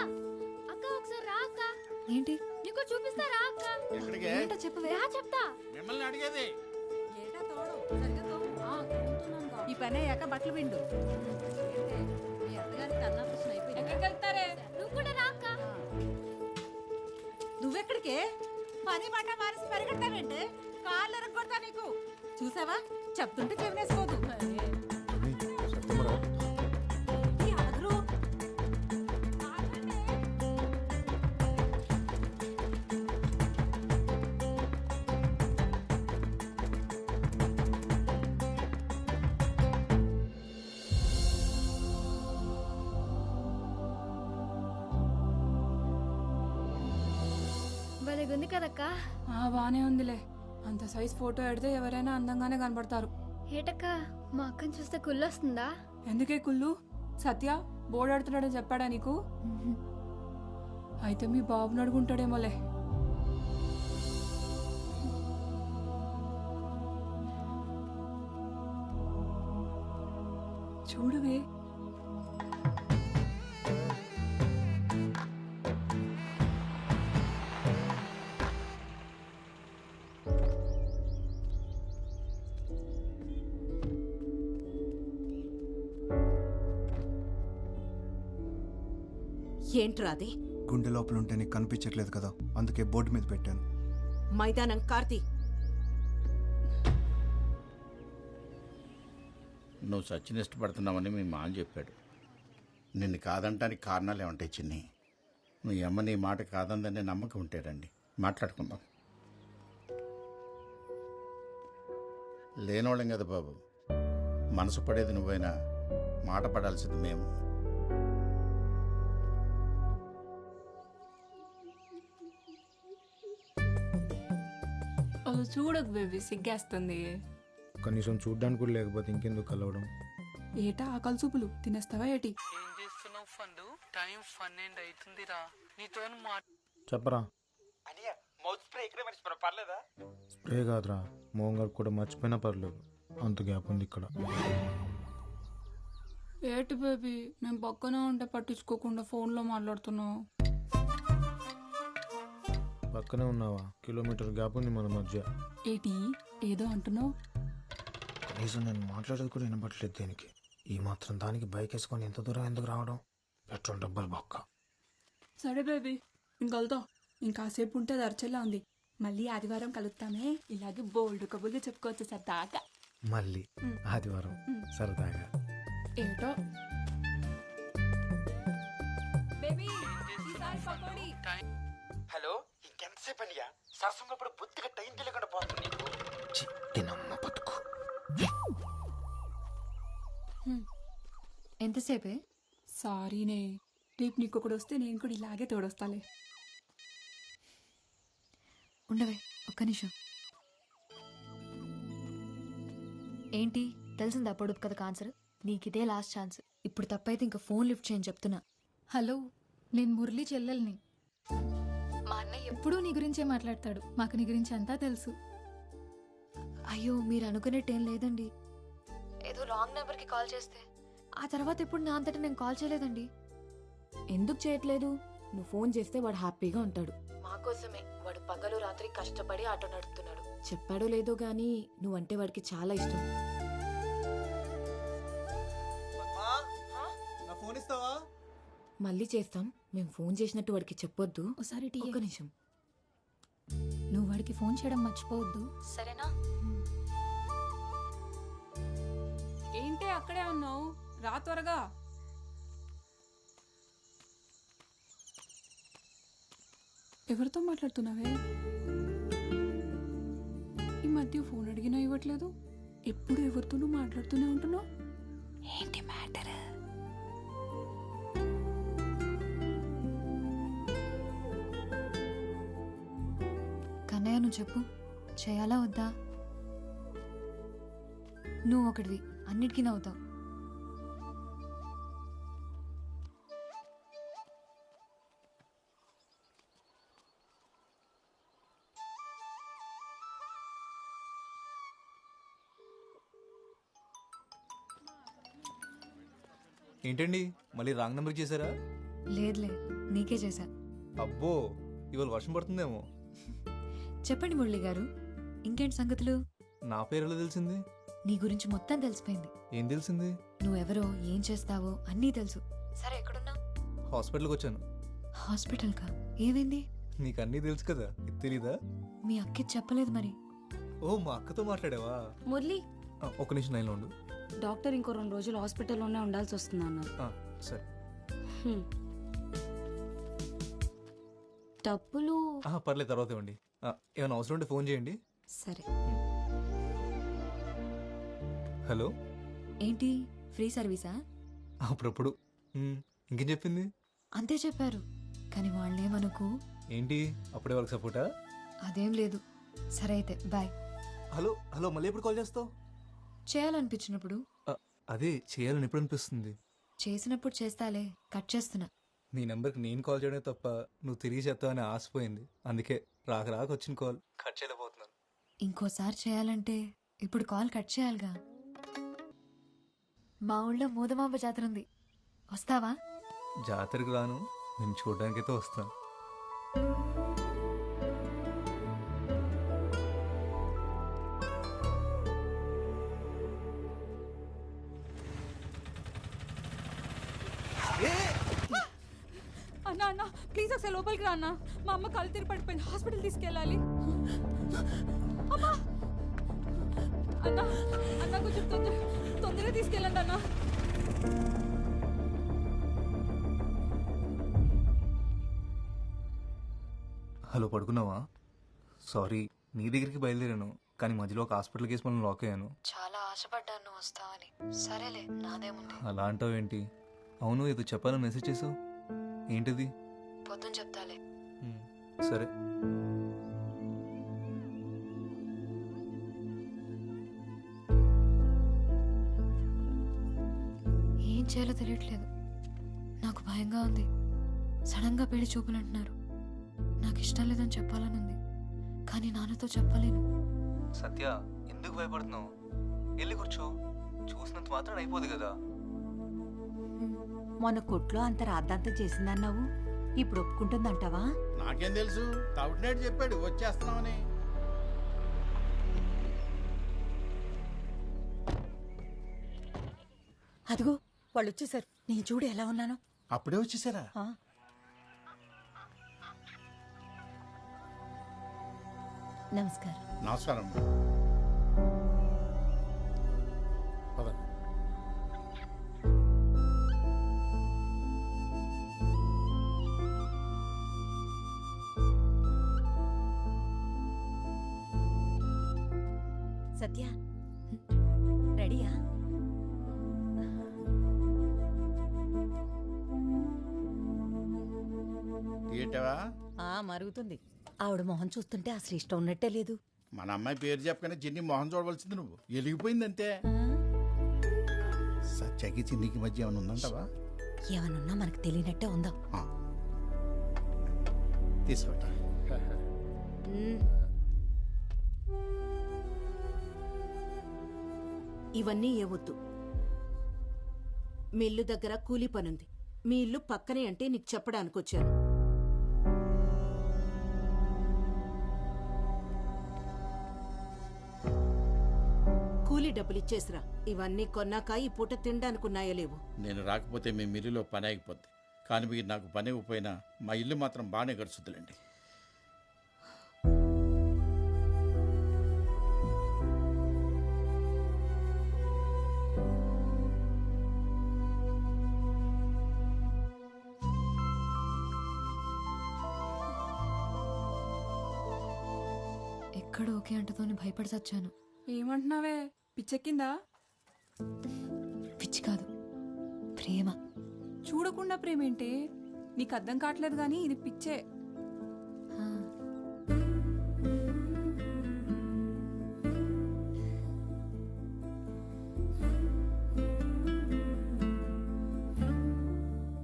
అక్క ఒకసారి రా అక్క. ఏంటి? నీకు చూపిస్తారా అక్క? ఏంటో చెప్పవే. చెప్తా. మిమ్మల్ని అడిగేది. ఈ పని అయ్యాక బట్టలు పిండు. నువ్వు కూడా రా అక్క. నువ్వెక్కడికే? పని మాట మానేసి పరిగెడతావేంటే? కాళ్ళు ఎరగొడతా నీకు. చూసావా, చెప్తుంటే చెవినేసుకోదు. భలేగుంది కదక్క. బానే ఉందిలే. అంత సైజ్ ఫోటో ఎడితే ఎవరైనా అందంగానే కనబడతారు. ఏటక్క, మా అక్కని చూస్తే కుళ్ళొస్తుందా? ఎందుకే కుళ్ళు? సత్య బోర్డు ఆడుతున్నాడని చెప్పాడా నీకు? అయితే మీ బాబుని అడుగుంటాడేమోలే. చూడువే. ఏంట్రా అది? గుండె లోపల ఉంటే నీకు కనిపించట్లేదు కదా, అందుకే బోర్డు మీద పెట్టాను. మైదానం కార్తీ. నువ్వు సచిన్ ఇష్టపడుతున్నావని మీ మామ చెప్పాడు. నిన్ను కాదంటానికి కారణాలు ఏమంటాయి చిన్ని? మీ అమ్మ నీ మాట కాదందనే నమ్మకం ఉంటాడండి. మాట్లాడుకుందాం. లేనోళ్ళం కదా బాబు, మనసు పడేది నువ్వైనా మాట పడాల్సింది మేము. చూడకు బేబీ, సిగ్గేస్తుంది. కనీసం చూడ్డానికి కూడా లేకపోతే ఇంకెందుకు కలవడం? ఏటా ఆకలి చూపులు తినేస్తావా ఏటి? ఏం చేస్తున్నావు ఫండు? టైం 12 అవుతుందిరా. నీతో చెప్పరా. పర్లేదా? స్ప్రే కాదురా, మోహన్ గారు కూడా మర్చిపోయినా పర్లేదు, అంత గ్యాప్ ఉంది ఇక్కడ. ఏటి బేబీ, మేము పక్కనే ఉంటే పట్టించుకోకుండా ఫోన్లో మాట్లాడుతున్నావు. పక్కనే ఉన్నావా? కిలోమీటర్ గ్యాప్ ఉంది మన మధ్య. ఏటి ఏదో అంటున్నావు? కనీసం నేను మాట్లాడేది కూడా వినపట్లేదు దేనికి. ఈ మాత్రం దానికి బైక్ వేసుకొని ఎంత దూరం ఎందుకు రావడం? పెట్రోల్ డబ్బులు బొక్క. సరే బేబీ, ఇంకలుతా. ఇంకాసేపు ఉంటే అది అర్చలా ఉంది. మళ్ళీ ఆదివారం కలుస్తామే, ఇలాగే బోల్డ్ కబుర్లు చెప్పుకోవచ్చు సరదాగా. మళ్ళీ ఆదివారం సరదాగా. ఏటో హలో, ఇంకెంతసేపు అనియా? సరసంగా ఇప్పుడు బుద్ధిగా టైం తెలియకుండా పోతుంది నీకు. చిన్నమ్మ బతుకు. ఎంతసేపే? సారీనే, రేపు నీకు ఒకడు వస్తే నేను కూడా ఇలాగే తోడొస్తాలే. ఉండవే ఒక్క నిమిషం. ఏంటి తెలిసిందా పొడుపు కథ ఆన్సర్? నీకిదే last chance. ఇప్పుడు తప్పైతే ఇంకా ఫోన్ లిఫ్ట్ చేయని చెప్తున్నా. హలో, నేను మురళి చెల్లెల్ని. మా అన్నయ్య ఎప్పుడూ నీ గురించే మాట్లాడతాడు. మాకు నీ గురించి అంతా తెలుసు. అయ్యో, మీరు అనుకునేట్టేం లేదండి. ఏదో రాంగ్ నెంబర్కి కాల్ చేస్తే ఆ తర్వాత ఎప్పుడు నా అంతటా నేను కాల్ చేయలేదండి. ఎందుకు చేయట్లేదు? నువ్వు ఫోన్ చేస్తే వాడు హ్యాపీగా ఉంటాడు. మా కోసమే వాడు పగలు రాత్రి కష్టపడి ఆటో నడుపుతున్నాడు. చెప్పాడో లేదో గానీ నువ్వంటే వాడికి చాలా ఇష్టం. నా ఫోన్ ఇస్తావా? మళ్ళీ చేస్తాం. మేము ఫోన్ చేసినట్టు వాడికి చెప్పొద్దు. ఒకసారి ఒక్క నిమిషం. నువ్వు వాడికి ఫోన్ చేయడం మర్చిపోవద్దు, సరేనా? ఏంటి అక్కడే ఉన్నావు? రా త్వరగా. ఎవరితో మాట్లాడుతున్నావే? ఈ మధ్య ఫోన్ అడిగినా ఇవ్వట్లేదు. ఎప్పుడు ఎవరితోనూ మాట్లాడుతూనే ఉంటున్నావు. ఏంటి మ్యాటర్? కన్నయ్య, నువ్వు చెప్పు, చేయాలా వద్దా? నువ్వు ఒకటివి, అన్నిటికీ నవ్వుతావు. ఏంటండి, మళ్ళీ రాంగ్ నెంబర్ చేశారా? లేదులే, నీకే చేశా. అబ్బో, ఇవాళ వర్షం పడుతుందేమో. చెప్పండి మురళి గారు, ఇంకేంటి సంగతులు? నా పేరు ఎలా తెలిసింది? నీ గురించి మొత్తం తెలిసిపోయింది. ఏం తెలిసింది? నువ్వెవరో, ఏం చేస్తావో అన్నీ తెలుసు. సరే, ఎక్కడున్నా? హాస్పిటల్కి వచ్చాను. హాస్పిటల్కా? ఏమైంది? నీకు అన్నీ తెలుసు కదా, ఇది తెలీదా? మీ అక్కి చెప్పలేదు మరి. ఓ, మా అక్కతో మాట్లాడావా? మురళి, ఒక నిమిషం లైన్లో ఉండు. డాక్టర్ ఇంకో 2 రోజులు హాస్పిటల్లోనే ఉండాల్సి వస్తుంది అన్నారు. సరే. డబ్బులు పర్లేదు, తర్వాత ఇవ్వండి. ఏమైనా అవసరం ఉంటే ఫోన్ చేయండి. సరే. హలో, ఏంటి ఫ్రీ సర్వీసా? అప్పుడప్పుడు. ఇంకేం చెప్పింది? అంతే చెప్పారు, కానీ వాళ్ళేమనుకు. ఏంటి, అప్పుడే వాళ్ళకి సపోర్టా? అదేం లేదు. సరే అయితే బాయ్. హలో హలో, మళ్ళీ ఎప్పుడు కాల్ చేస్తావు? చేయాలనిపించినప్పుడు. అదే, చేయాలని ఎప్పుడు అనిపిస్తుంది? చేసినప్పుడు చేస్తాలే, కట్ చేస్తున్నా. నీ నెంబర్కి నేను కాల్ చేయడమే తప్ప నువ్వు తిరిగి చేస్తావని ఆశపోయింది. అందుకే రాక వచ్చిన కాల్ కట్ చేయలేకపోతున్నాను. ఇంకోసారి చేయాలంటే ఇప్పుడు కాల్ కట్ చేయాలిగా. మా ఊళ్ళో మోదమాంబ జాతర ఉంది, వస్తావా? జాతరకు రాను, నేను చూడడానికైతే వస్తాను. ప్లీజ్ ఒకసారి లోపలికి రా అన్న. మా అమ్మ కళ్ళు తిరిగి పడిపోయింది, హాస్పిటల్ తీసుకెళ్ళాలి. అమ్మా అన్న, అన్న కొంచెం తొందరగా తీసుకెళ్ళండి అన్న. హలో, పడుకున్నావా? సారీ, నీ దగ్గరికి బయలుదేరాను, కానీ మధ్యలో ఒక హాస్పిటల్ కేసు మనం లాక్ అయ్యాను. చాలా ఆశపడ్డాను నువ్వు వస్తావని. సరేలే, నాదేముంది. అలా అంటావు ఏంటి? అవును, ఏదో చెప్పాలని మెసేజ్ చేసావు, ఏంటిది? పొద్దున చెప్తాలే. సరే. ఏం చేయాలో తెలియట్లేదు. నాకు భయంగా ఉంది. సడన్గా పెళ్లి చూపులు అంటున్నారు. నాకు ఇష్టం లేదని చెప్పాలని ఉంది, కానీ నాన్నతో చెప్పలేను. సత్య, ఎందుకు భయపడుతున్నావు? వెళ్ళి కూర్చో, చూసినంత మాత్రం అయిపోదు కదా. మొన్న కొట్లో అంత రాద్దాంతం చేసిందన్నావు, ఇప్పుడు ఒప్పుకుంటుందంటావా? నాకేం తెలుసు, తౌటినాడు చెప్పాడు వచ్చేస్తున్నామని. అదిగో వాళ్ళు వచ్చేసారు. నేను చూడు ఎలా ఉన్నాను. అప్పుడే వచ్చేసారా? నమస్కారం. నమస్కారం. సత్య, రెడీయా? ఏంటవా? మరుగుతుంది. ఆవిడ మొహం చూస్తుంటే అసలు ఇష్టం ఉన్నట్టే లేదు. మన అమ్మాయి పేరు చెప్పగానే చిన్ని మొహం చూడవలసింది నువ్వు. వెలిగిపోయిందంతే. సత్యకి చిన్నికి మధ్య ఏమైనా ఉందంటావా? ఏమనున్నా మనకు తెలియనట్టే ఉందా? తీసుకోట. ఇవన్నీ ఏ వద్దు. మీ ఇల్లు దగ్గర కూలీ పనుంది. మీ ఇల్లు పక్కనే అంటే నీకు చెప్పడానికి వచ్చాను. కూలీ డబ్బులు ఇచ్చేసిరా. ఇవన్నీ కొన్నాక ఈ పూట తినడానికి ఉన్నాయో లేవు. నేను రాకపోతే మీ మిల్లులో పని ఆగిపోద్ది, కానీ మీరు నాకు పని ఇవ్వకపోయినా మా ఇల్లు మాత్రం బాగానే గడుచుద్దులేండి. ఎక్కడ ఓకే అంటతోని భయపడి చచ్చాను. ఏమంటున్నావే? పిచ్చెక్కిందా? పిచ్చి కాదు, ప్రేమ. చూడకుండా ప్రేమేంటే? నీకు అర్థం కావట్లేదు కానీ ఇది పిచ్చే.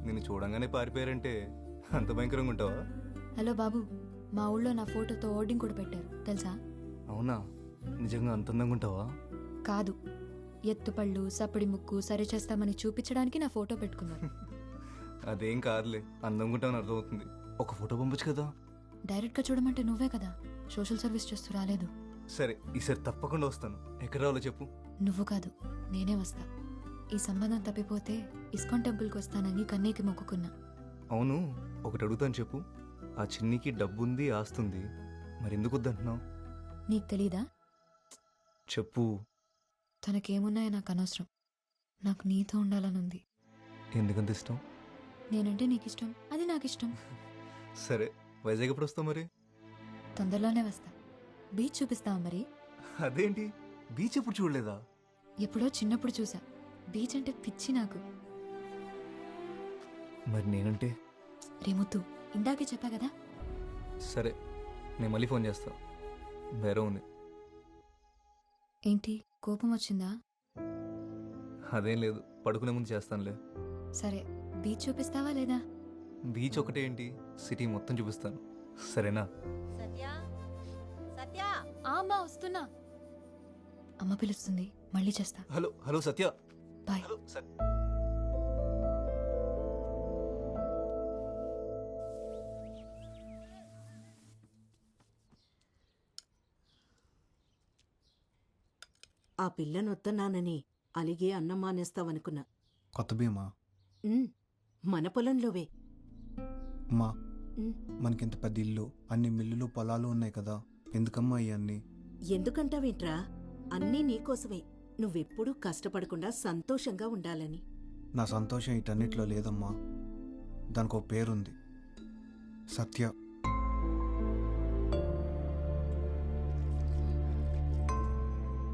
నిన్ను చూడంగానే పారిపోయారంటే అంత భయంకరంగా ఉంటావా? హలో బాబు, మా ఊళ్ళో నా ఫోటోతో ఓర్డింగ్ కూడా పెట్టారు తెలుసా? అవునా? నిజంగా అంత అందంగా ఉంటావా? కాదు, ఎత్తుపళ్ళు సప్పడి ముక్కు సరి చేస్తామని చూపించడానికి నా ఫోటో పెట్టుకున్నారు. అదేం కాదులే, అందంగా ఉంటావని అర్థమవుతుంది. ఒక ఫోటో పంపొచ్చు కదా. డైరెక్ట్గా చూడమంటే నువ్వే కదా సోషల్ సర్వీస్ చేస్తూ రాలేదు. సరే, ఈసారి తప్పకుండా వస్తాను. ఎక్కడ రావాలో చెప్పు. నువ్వు కాదు, నేనే వస్తా. ఈ సంబంధం తప్పిపోతే ఇస్కాన్ టెంపుల్కి వస్తానని కన్నీకి మొక్కుకున్నా. అవును, ఒకటి అడుగుతాను చెప్పు. ఆ చిన్నికి డబ్బుంది, ఆస్తుంది, మరెందుకు వద్దంటున్నావు? నీకు తెలీదా? చెప్పు. తనకేమున్నాయో నాకు అనవసరం. నాకు నీతో ఉండాలనుంది. ఎందుకంత ఇష్టం? నేనంటే నీకు ఇష్టం, అది నాకు ఇష్టం. సరే, వైజాగ్ ఎప్పుడు వస్తావు మరి? తొందరలోనే వస్తా. బీచ్ చూపిస్తావా మరి? అదేంటి, బీచ్ ఎప్పుడు చూడలేదా? ఎప్పుడో చిన్నప్పుడు చూసా. బీచ్ అంటే పిచ్చి నాకు. మరి నేనంటే? రేముత్తు, ఇందాకే చెప్పా కదా. సరే, నేను మళ్ళీ ఫోన్ చేస్తా. వేరే ఉంది. ఏంటి, కోపం వచ్చిందా? అదేం లేదు, పడుకునే ముందు చేస్తానులే. సరే, బీచ్ చూపిస్తావా లేదా? బీచ్ ఒకటే ఏంటి, సిటీ మొత్తం చూపిస్తాను. సరేనా? అమ్మా వస్తున్నా. అమ్మ పిలుస్తుంది, మళ్ళీ చేస్తా. హలో హలో సత్య. బాయ్. హలో ఆ పిల్లనొత్తన్నానని అలిగే అన్నం మానేస్తావనుకున్నా. కొత్త భీమా? మన పొలంలోవే. అమ్మా, మనకింత పెద్ద ఇల్లు, అన్ని మిల్లులు పొలాలు ఉన్నాయి కదా, ఎందుకమ్మా ఇవన్నీ? ఎందుకంటావేంట్రా? అన్నీ నీకోసమే. నువ్వెప్పుడూ కష్టపడకుండా సంతోషంగా ఉండాలని. నా సంతోషం ఇటన్నిటిలో లేదమ్మా. దానికి ఒక పేరుంది, సత్య.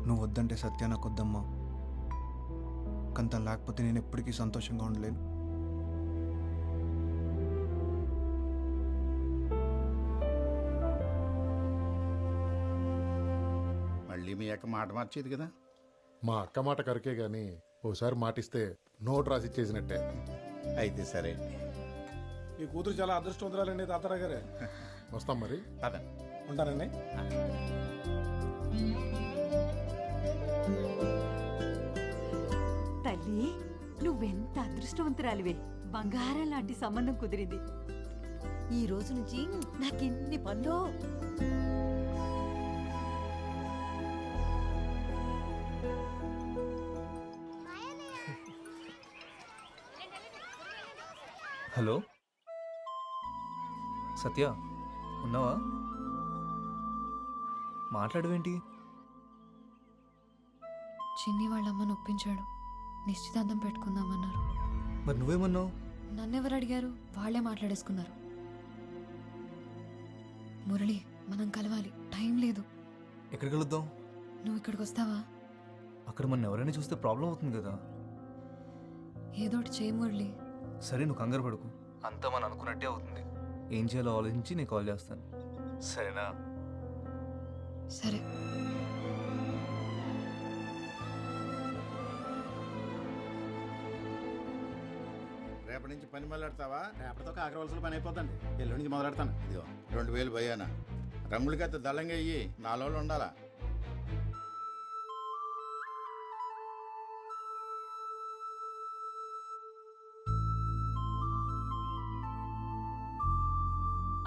నువ్వు వద్దంటే సత్య నాకు వద్దమ్మా. కానీ తను లేకపోతే నేను ఎప్పటికీ సంతోషంగా ఉండలేను. మళ్ళీ మీ అక్క మాట మార్చేది కదా. మా అక్క మాట కరికే గాని ఓసారి మాటిస్తే నోట్ రాసి చేసినట్టే. అయితే సరే. ఈ కూతురు చాలా అదృష్టవంతురాలండి తాతారా గారే. వస్తాం మరి. అదే ఉంటానండి. తల్లి, నువ్వెంత అదృష్టవంతురాలివే. బంగారం లాంటి సంబంధం కుదిరింది. ఈ రోజు నుంచి నాకెన్ని పనులు. హలో సత్య, ఉన్నావా? మాట్లాడవేంటి? చిన్ని వాళ్ళ అమ్మను ఒప్పించాడు, నిశ్చితార్థం పెట్టుకుందామన్నారు. మరి నువ్వేమన్నావు? నన్నెవరు అడిగారు? వాళ్లే మాట్లాడేసుకున్నారు. మురళి, మనం కలవాలి, టైం లేదు. ఎక్కడికి వెళుద్దాం? నువ్వు ఇక్కడికి వస్తావా? అక్కడ మన ఎవరైనా చూస్తే ప్రాబ్లం అవుతుంది కదా. ఏదోటి చేయి మురళి. సరే, నువ్వు కంగారు పడుకు, అంతా మనం అనుకున్నట్టే అవుతుంది. ఏం చేయాలో ఆలోచించి నేను కాల్ చేస్తాను, సరేనా? సరే. రేపటి నుంచి పని మొదలెడతావా? రేపటితో కాకరవలసిన పని అయిపోతుంది. ఎల్లుండి నుంచి మొదలెడతాను. ఇదిగో 2000 భయానా. రంగులకైతే దళంగా అయ్యి 4 రోజులు ఉండాలా.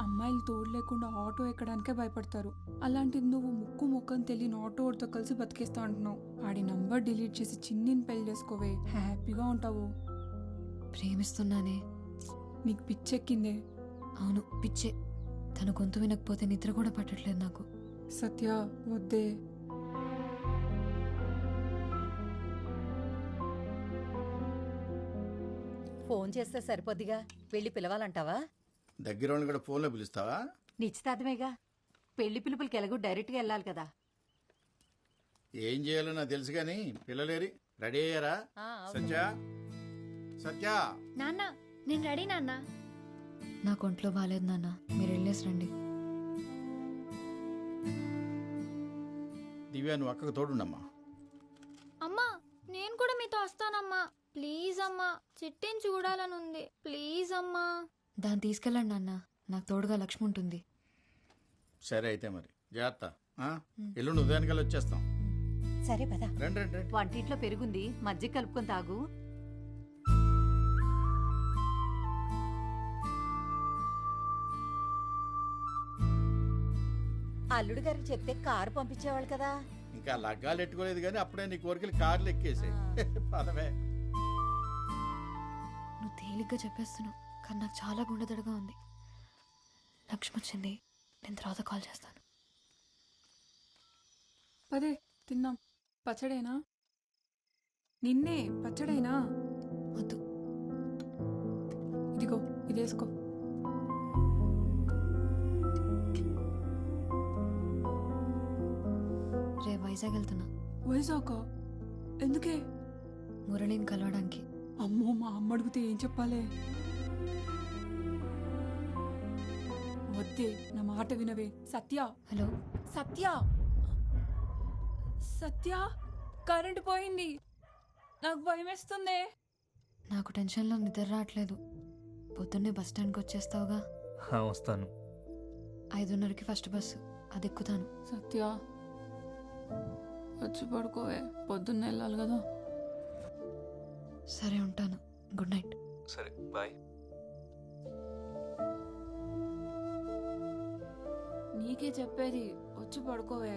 అమ్మాయిలు తోడు లేకుండా ఆటో ఎక్కడానికే భయపడతారు. అలాంటిది నువ్వు ముక్కు ముఖం తెలియని ఆటోతో కలిసి బతికేస్తా అంటున్నావు. ఆడి నంబర్ డిలీట్ చేసి చిన్నిని పెళ్లి చేసుకోవే, హ్యాపీగా ఉంటావు. ప్రేమిస్తున్నానే. నీకు పిచ్చెక్కిందే. అవును, పిచ్చే. తన గొంతు వినకపోతే నిద్ర కూడా పట్టట్లేదు నాకు. సత్య, వద్దే. ఫోన్ చేస్తే సరిపోద్దిగా. వెళ్ళి పిలవాలంటావా? దగ్గర వాళ్ళని కూడా ఫోన్లో పిలుస్తావా? నిశ్చితార్థమేగా. పెళ్లి పిలుపులకి ఎలాగో డైరెక్ట్గా వెళ్ళాలి కదా. ఏం చేయాలో నాకు తెలుసు కానీ పిల్లలేరి రెడీ అయ్యారా? సత్య, సత్య. నాన్న, నేను రెడీ నాన్న. నాకు ఒంట్లో బాగాలేదు నాన్న, మీరు వెళ్ళేసి రండి. దివ్య, నువ్వు అక్కకు తోడుండమ్మా. అమ్మా, నేను కూడా మీతో వస్తానమ్మా. ప్లీజ్ అమ్మా, చిట్టిని చూడాలని ఉంది. ప్లీజ్ అమ్మా. దాన్ని తీసుకెళ్ళండి నాన్న, నాకు తోడుగా లక్ష్మి ఉంటుంది. సరే అయితే మరి జాగ్రత్త. ఎల్లుండి ఉదయానికల్లా వచ్చేస్తాం. సరే పద. రండి రండి రండి. వంటింట్లో పెరుగుంది, మజ్జిగ కలుపుకొని తాగు. అల్లుడు గారికి చెప్తే కారు పంపించేవాళ్ళు కదా. ఇంకా లగ్గాలు ఎట్టుకోలేదు కానీ అప్పుడే నీ కోరికలు కార్లు ఎక్కేసాయి. పదవే. నువ్వు తేలిగ్గా చెప్పేస్తున్నావు, కానీ నాకు చాలా గుండెదడగా ఉంది. లక్ష్మి వచ్చింది, నేను తర్వాత కాల్ చేస్తాను. పదే, తిన్నాం. పచ్చడేనా? నిన్నే పచ్చడేనా? వద్దు. ఇదిగో, ఇది వేసుకో. రే వైజాగ్ వెళ్తున్నా. వైజాగ్? ఎందుకే? మురళిని కలవడానికి. అమ్మో, మా అమ్మ అడిగితే ఏం చెప్పాలే? వద్దే, నా మాట వినవే. సత్య. హలో సత్య. సత్య, కరెంటు పోయింది. నాకు భయం వేస్తుందే. నాకు టెన్షన్లో నిద్ర రావట్లేదు. పొద్దున్నే బస్ స్టాండ్కి వచ్చేస్తావుగా? వస్తాను. 5:30కి ఫస్ట్ బస్సు, అది ఎక్కుతాను. సత్య, వచ్చి పడుకోవే, పొద్దున్న వెళ్ళాలి కదా. సరే, ఉంటాను. Good night. సరే, బాయ్. నీకే చెప్పేది, వచ్చి పడుకోవే.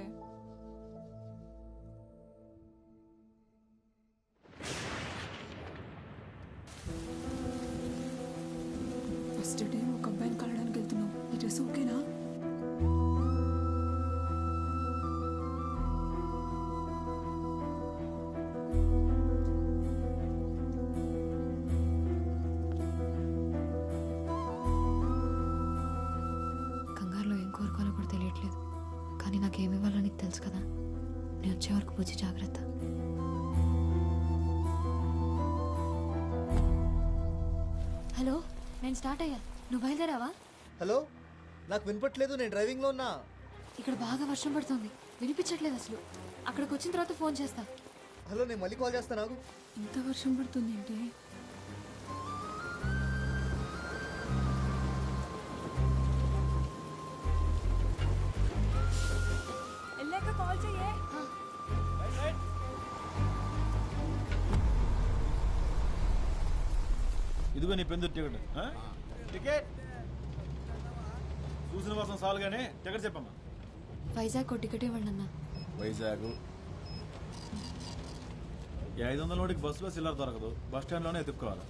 ఫస్ట్ డే ఒక అబ్బాయిని కలవడానికి వెళ్తున్నా. వచ్చి జాగ్రత్త. హలో, నేను స్టార్ట్ అయ్యా. నువ్వు బయలుదేరావా? హలో, నాకు వినపట్లేదు, నేను డ్రైవింగ్లో ఉన్నా. ఇక్కడ బాగా వర్షం పడుతుంది, వినిపించట్లేదు అసలు. అక్కడికి వచ్చిన తర్వాత ఫోన్ చేస్తా. హలో, నేను మళ్ళీ కాల్ చేస్తాను నాకు. ఇంత వర్షం పడుతుంది ఏంటి? వెళ్ళాక కాల్ చెయ్యే. ఇదిగో నీ పెందు టికెట్. టికెట్ చూసిన వర్షం చాలు కానీ టికెట్ చెప్పమ్మా. వైజాగ్ టికెట్ ఇవ్వండి అన్న. వైజాగ్ 500 నోటికి బస్సులో సిల్లర్ దొరకదు, బస్ స్టాండ్లోనే ఎత్తుక్కోవాలి.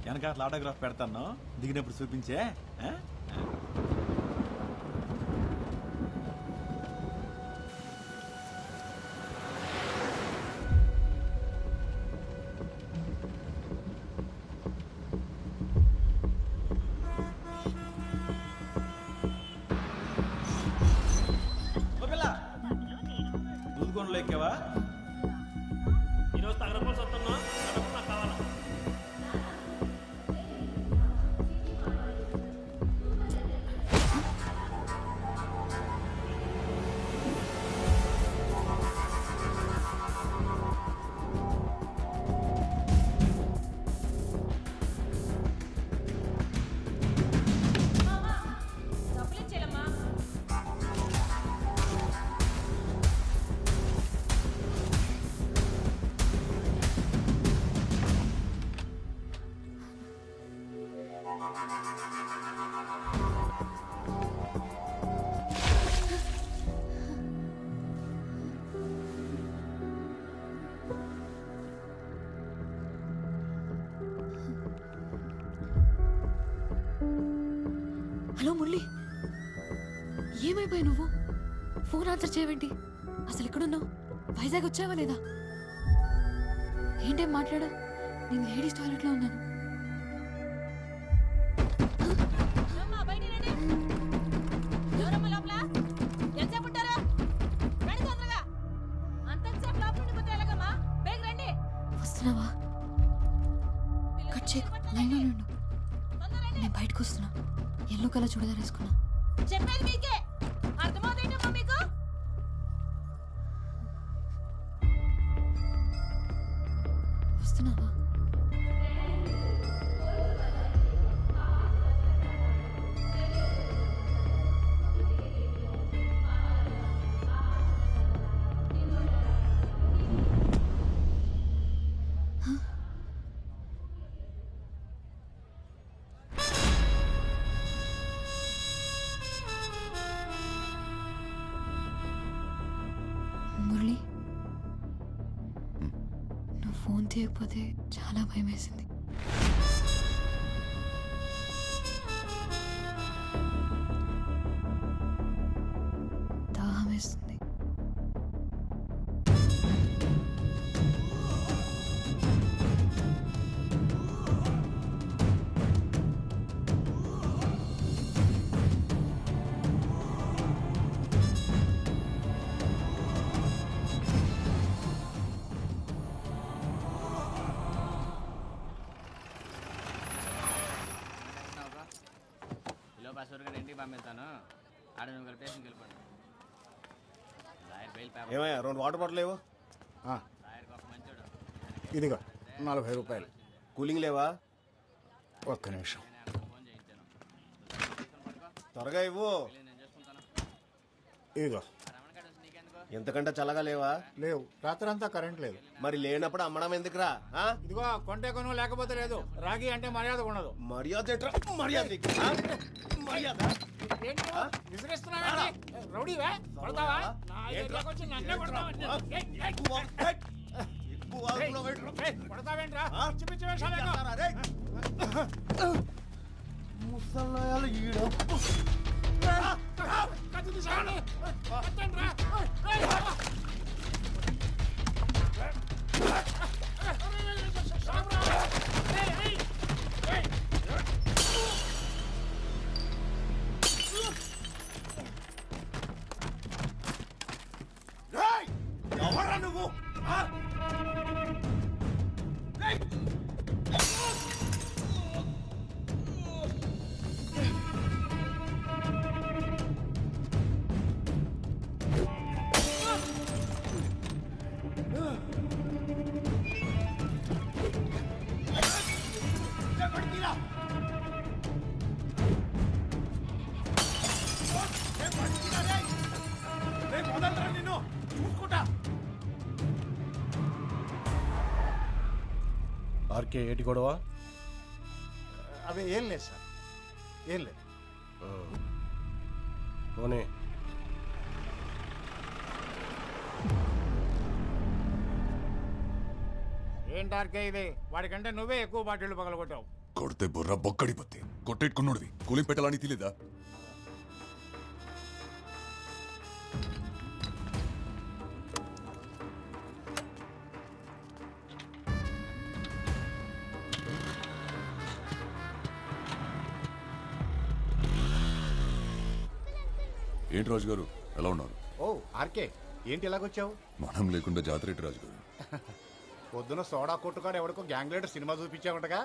వెనక అట్లా ఆటోగ్రాఫ్ పెడతాను, దిగినప్పుడు చూపించే. దూదుకొండలో ఎక్కావా? ఈరోజు తగరపల్సి వస్తున్నా, నాకు కావాలా? హలో మురళి, ఏమైపోయావు నువ్వు? ఫోన్ ఆన్సర్ చేయవేంటి? అసలు ఎక్కడున్నావు? వైజాగ్ వచ్చావా లేదా? ఏంటేం మాట్లాడా? నేను లేడీస్ టాయిలెట్లో ఉన్నాను. వస్తున్నావా? కట్ చేయకు, లైన్లో ఉండు. నేను బయటకు వస్తున్నా. ఎల్లో కలర్ చూడదా వేసుకున్నా. చెప్పేది మీకే అర్థమవుతుందమ్మా మీకు? వస్తున్నావా? మురళి, నువ్వు ఫోన్ తీయకపోతే చాలా భయం వేసింది. దాహం వేస్తుంది. ఇంటికి పంపిస్తాను, ఆడ నువ్వు కలిపేసి వెళ్ళిపోండి. ఏమయ్యా 2 వాటర్ బాటిల్ లేవు? ఇదిగో 40 రూపాయలు. కూలింగ్ లేవా? ఒక్క నిమిషం, త్వరగా ఇవ్వు. ఇదిగో. ఎంతకంటే చల్లగా లేవా? లేవు, రాత్రంతా కరెంట్ లేదు. మరి లేనప్పుడు అమ్మడం ఎందుకురా? ఇదిగో కొంటే కొను, లేకపోతే లేదు. రాగి అంటే మర్యాద ఉండదు. మర్యాద మర్యాద ముసలాయాలు ఈడ ఎవరన్నా ఆర్కే ఏటి గొడవ? అవి ఏం లేదు సార్, ఏం లేదు. పోనీ ఏంటి ఆర్కే ఇది? వాడికంటే నువ్వే ఎక్కువ బాటిళ్ళు పగలగొట్టావు. కొడితే బుర్ర బొక్కడిపోతే కొట్టేట్టుకున్నాడువి కూలింగ్ పెట్టాలని తెలీదా? ఏంటి రాజు గారు ఎలా ఉన్నారు? ఓ ఆర్కే, ఏంటి ఇలాగొచ్చావు? మనం లేకుండా జాతర ఏంటి రాజు గారు? పొద్దున సోడా కొట్టుకాడు ఎవడికో గ్యాంగ్ లీడర్ సినిమా చూపించావుంటగా,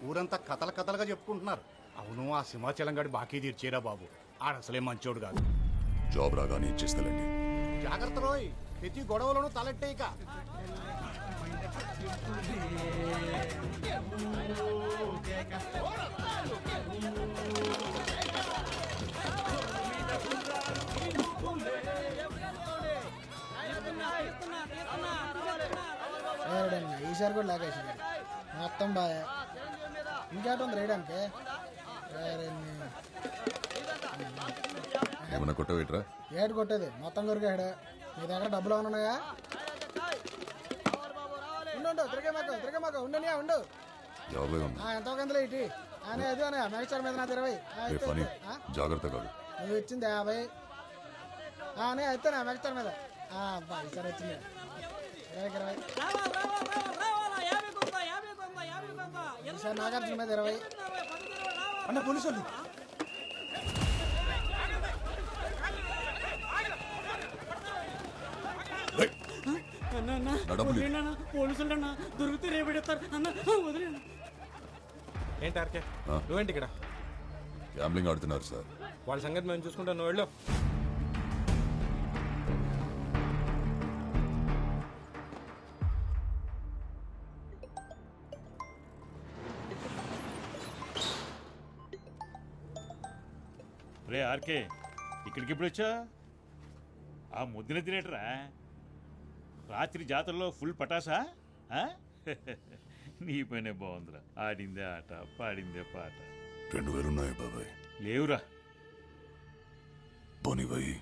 ఊరంతా కథలు కథలుగా చెప్పుకుంటున్నారు. అవును, ఆ సింహాచలం గాడి బాకీ తీర్చేరా బాబు, ఆడసలే మంచోడు కాదు. జాబ్ రాగానే ఇచ్చేస్తానండి. జాగ్రత్త రోయ్, ప్రతి గొడవలోనూ తలెట్టేయక. ఈసారి కూడా లాగేసి మొత్తం బాగా ఇంకేటుంది రేయడానికి. ఏమన్నా కొట్టవేట్రా? ఏడు కొట్టేది మొత్తం కొరికాడు. నీ దగ్గర డబ్బులు ఉన్నాయా? ఉండు తిరగమాక ఉండనియా ఉండు. ఎంతో కందులో ఇటీ అనే అది అనే మెగస్టార్ మీద నా 20. జాగ్రత్త కాదు, నువ్వు ఇచ్చింది 50 అనే అయితే నా మెగస్టార్ మీద ఈసారి వచ్చింది 20. ఈసారి నాగార్జున మీద 20. అన్న పోలీసు వాళ్ళు. పోలీసులు దొరికితే రేపెడతారు అన్న, వదిలేను. ఏంటి ఆర్కే, నువ్వేంటి ఇక్కడ? గ్యాంబ్లింగ్ ఆడుతున్నారు సార్. వాళ్ళ సంగతి మేము చూసుకుంటాం, నువ్వు వెళ్ళు. రే ఆర్కే, ఇక్కడికి ఎప్పుడు వచ్చా? ఆ ముద్దున తినేటరా? రాత్రి జాతరలో ఫుల్ పటాసా? నీ పనే బాగుందిరా. ఆడిందే ఆట, పాడిందే పాట. 2000 ఉన్నాయి బాబాయ్. లేవురా. పోనివ్వయి.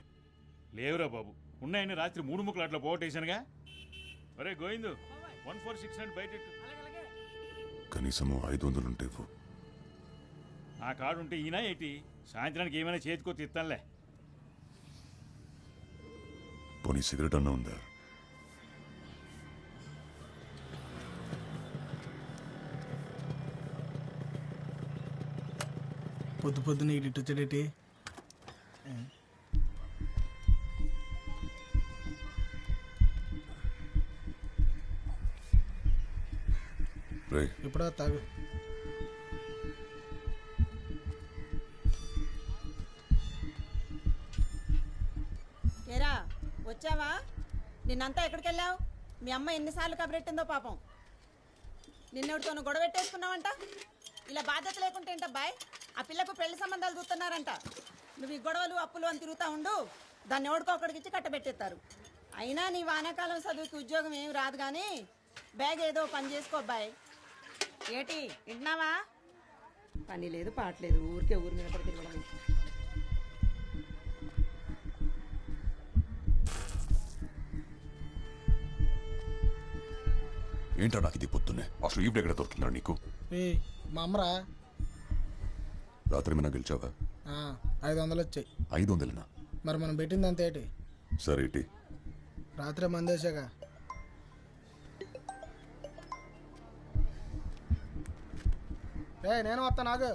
లేవురా బాబు, ఉన్నాయని రాత్రి 3 ముక్కలు అట్లా పోగొట్టేశానుగా. ఒరే గోవిందు, 146 బయట కనీసం 500 ఉంటే ఆ కార్డు ఉంటే ఈయన ఏంటి? సాయంత్రానికి ఏమైనా చేతికో తిత్తానులే. పోనీ సిగరెట్ అన్నా ఉందా? పొద్దున ఇటు వచ్చాడేటి? ఇప్పుడు తాగు. ఏరా వచ్చావా? నిన్నంతా ఎక్కడికి వెళ్ళావు? మీ అమ్మ ఎన్నిసార్లు కబరెట్టిందో పాపం. నిన్నెవడితోనూ గొడవ పెట్టేసుకున్నావంట. ఇలా బాధ్యత లేకుంటే ఏంటబ్బాయ్? ఆ పిల్లకు పెళ్లి సంబంధాలు చూస్తున్నారంట. నువ్వు ఈ గొడవలు అప్పులు అని తిరుగుతా ఉండు, దాన్ని ఎవడికో ఒకడికి ఇచ్చి కట్టబెట్టేస్తారు. అయినా నీ వానాకాలం చదువుకి ఉద్యోగం ఏమి రాదు కానీ బ్యాగ్ ఏదో పని చేసుకో అబ్బాయి. ఏటి వింటున్నావా? పని లేదు పాట లేదు, ఊరికే ఊరి మీద పడి తిరగడం. ఏంటో నాకు ఇది పొద్దున్నే అసలు ఈవిడ ఎక్కడ దొరుకుతుందా నీకు? మా అమ్మరా. రాత్రి ఏమైనా గెలిచావా? 500 వచ్చాయి. 500? మరి మనం పెట్టింది అంత ఏంటి? సరే ఏంటి? రాత్రి మందేశాగా. నేను వస్తా. నాకు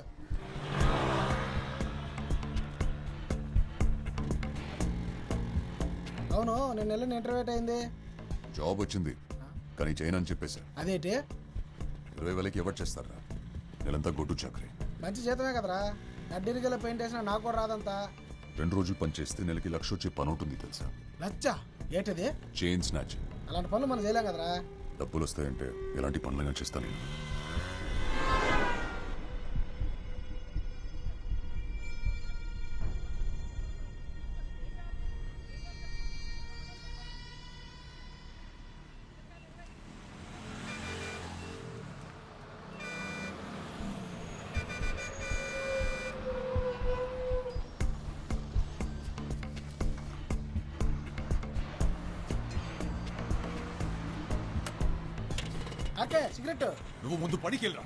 అవును, నేను వెళ్ళిన ఇంటర్వ్యూ అయింది. జాబ్ వచ్చింది కానీ చేయను అని చెప్పేశా. అదేంటి? 20,000కి ఎవరు చేస్తారా? నెలంతా గొడ్డు చాకరీ. మంచి జీతమే కదరా. అడ్డీరిగల పెయింట్ వేసినా నాకు కూడా రాదంతా. 2 రోజులు పని చేస్తే నెలకి 1,00,000 వచ్చే పని ఉంటుంది తెలుసా? 1,00,000? ఏంటిది? Chain snatch. అలాంటి పనులు మనం చేయలేం కదరా. డబ్బులు వస్తాయంటే ఎలాంటి పనులైనా చేస్తాను నేను. ఆకే సిగరెట్. నువ్వు ముందు పడికెళ్ళరా.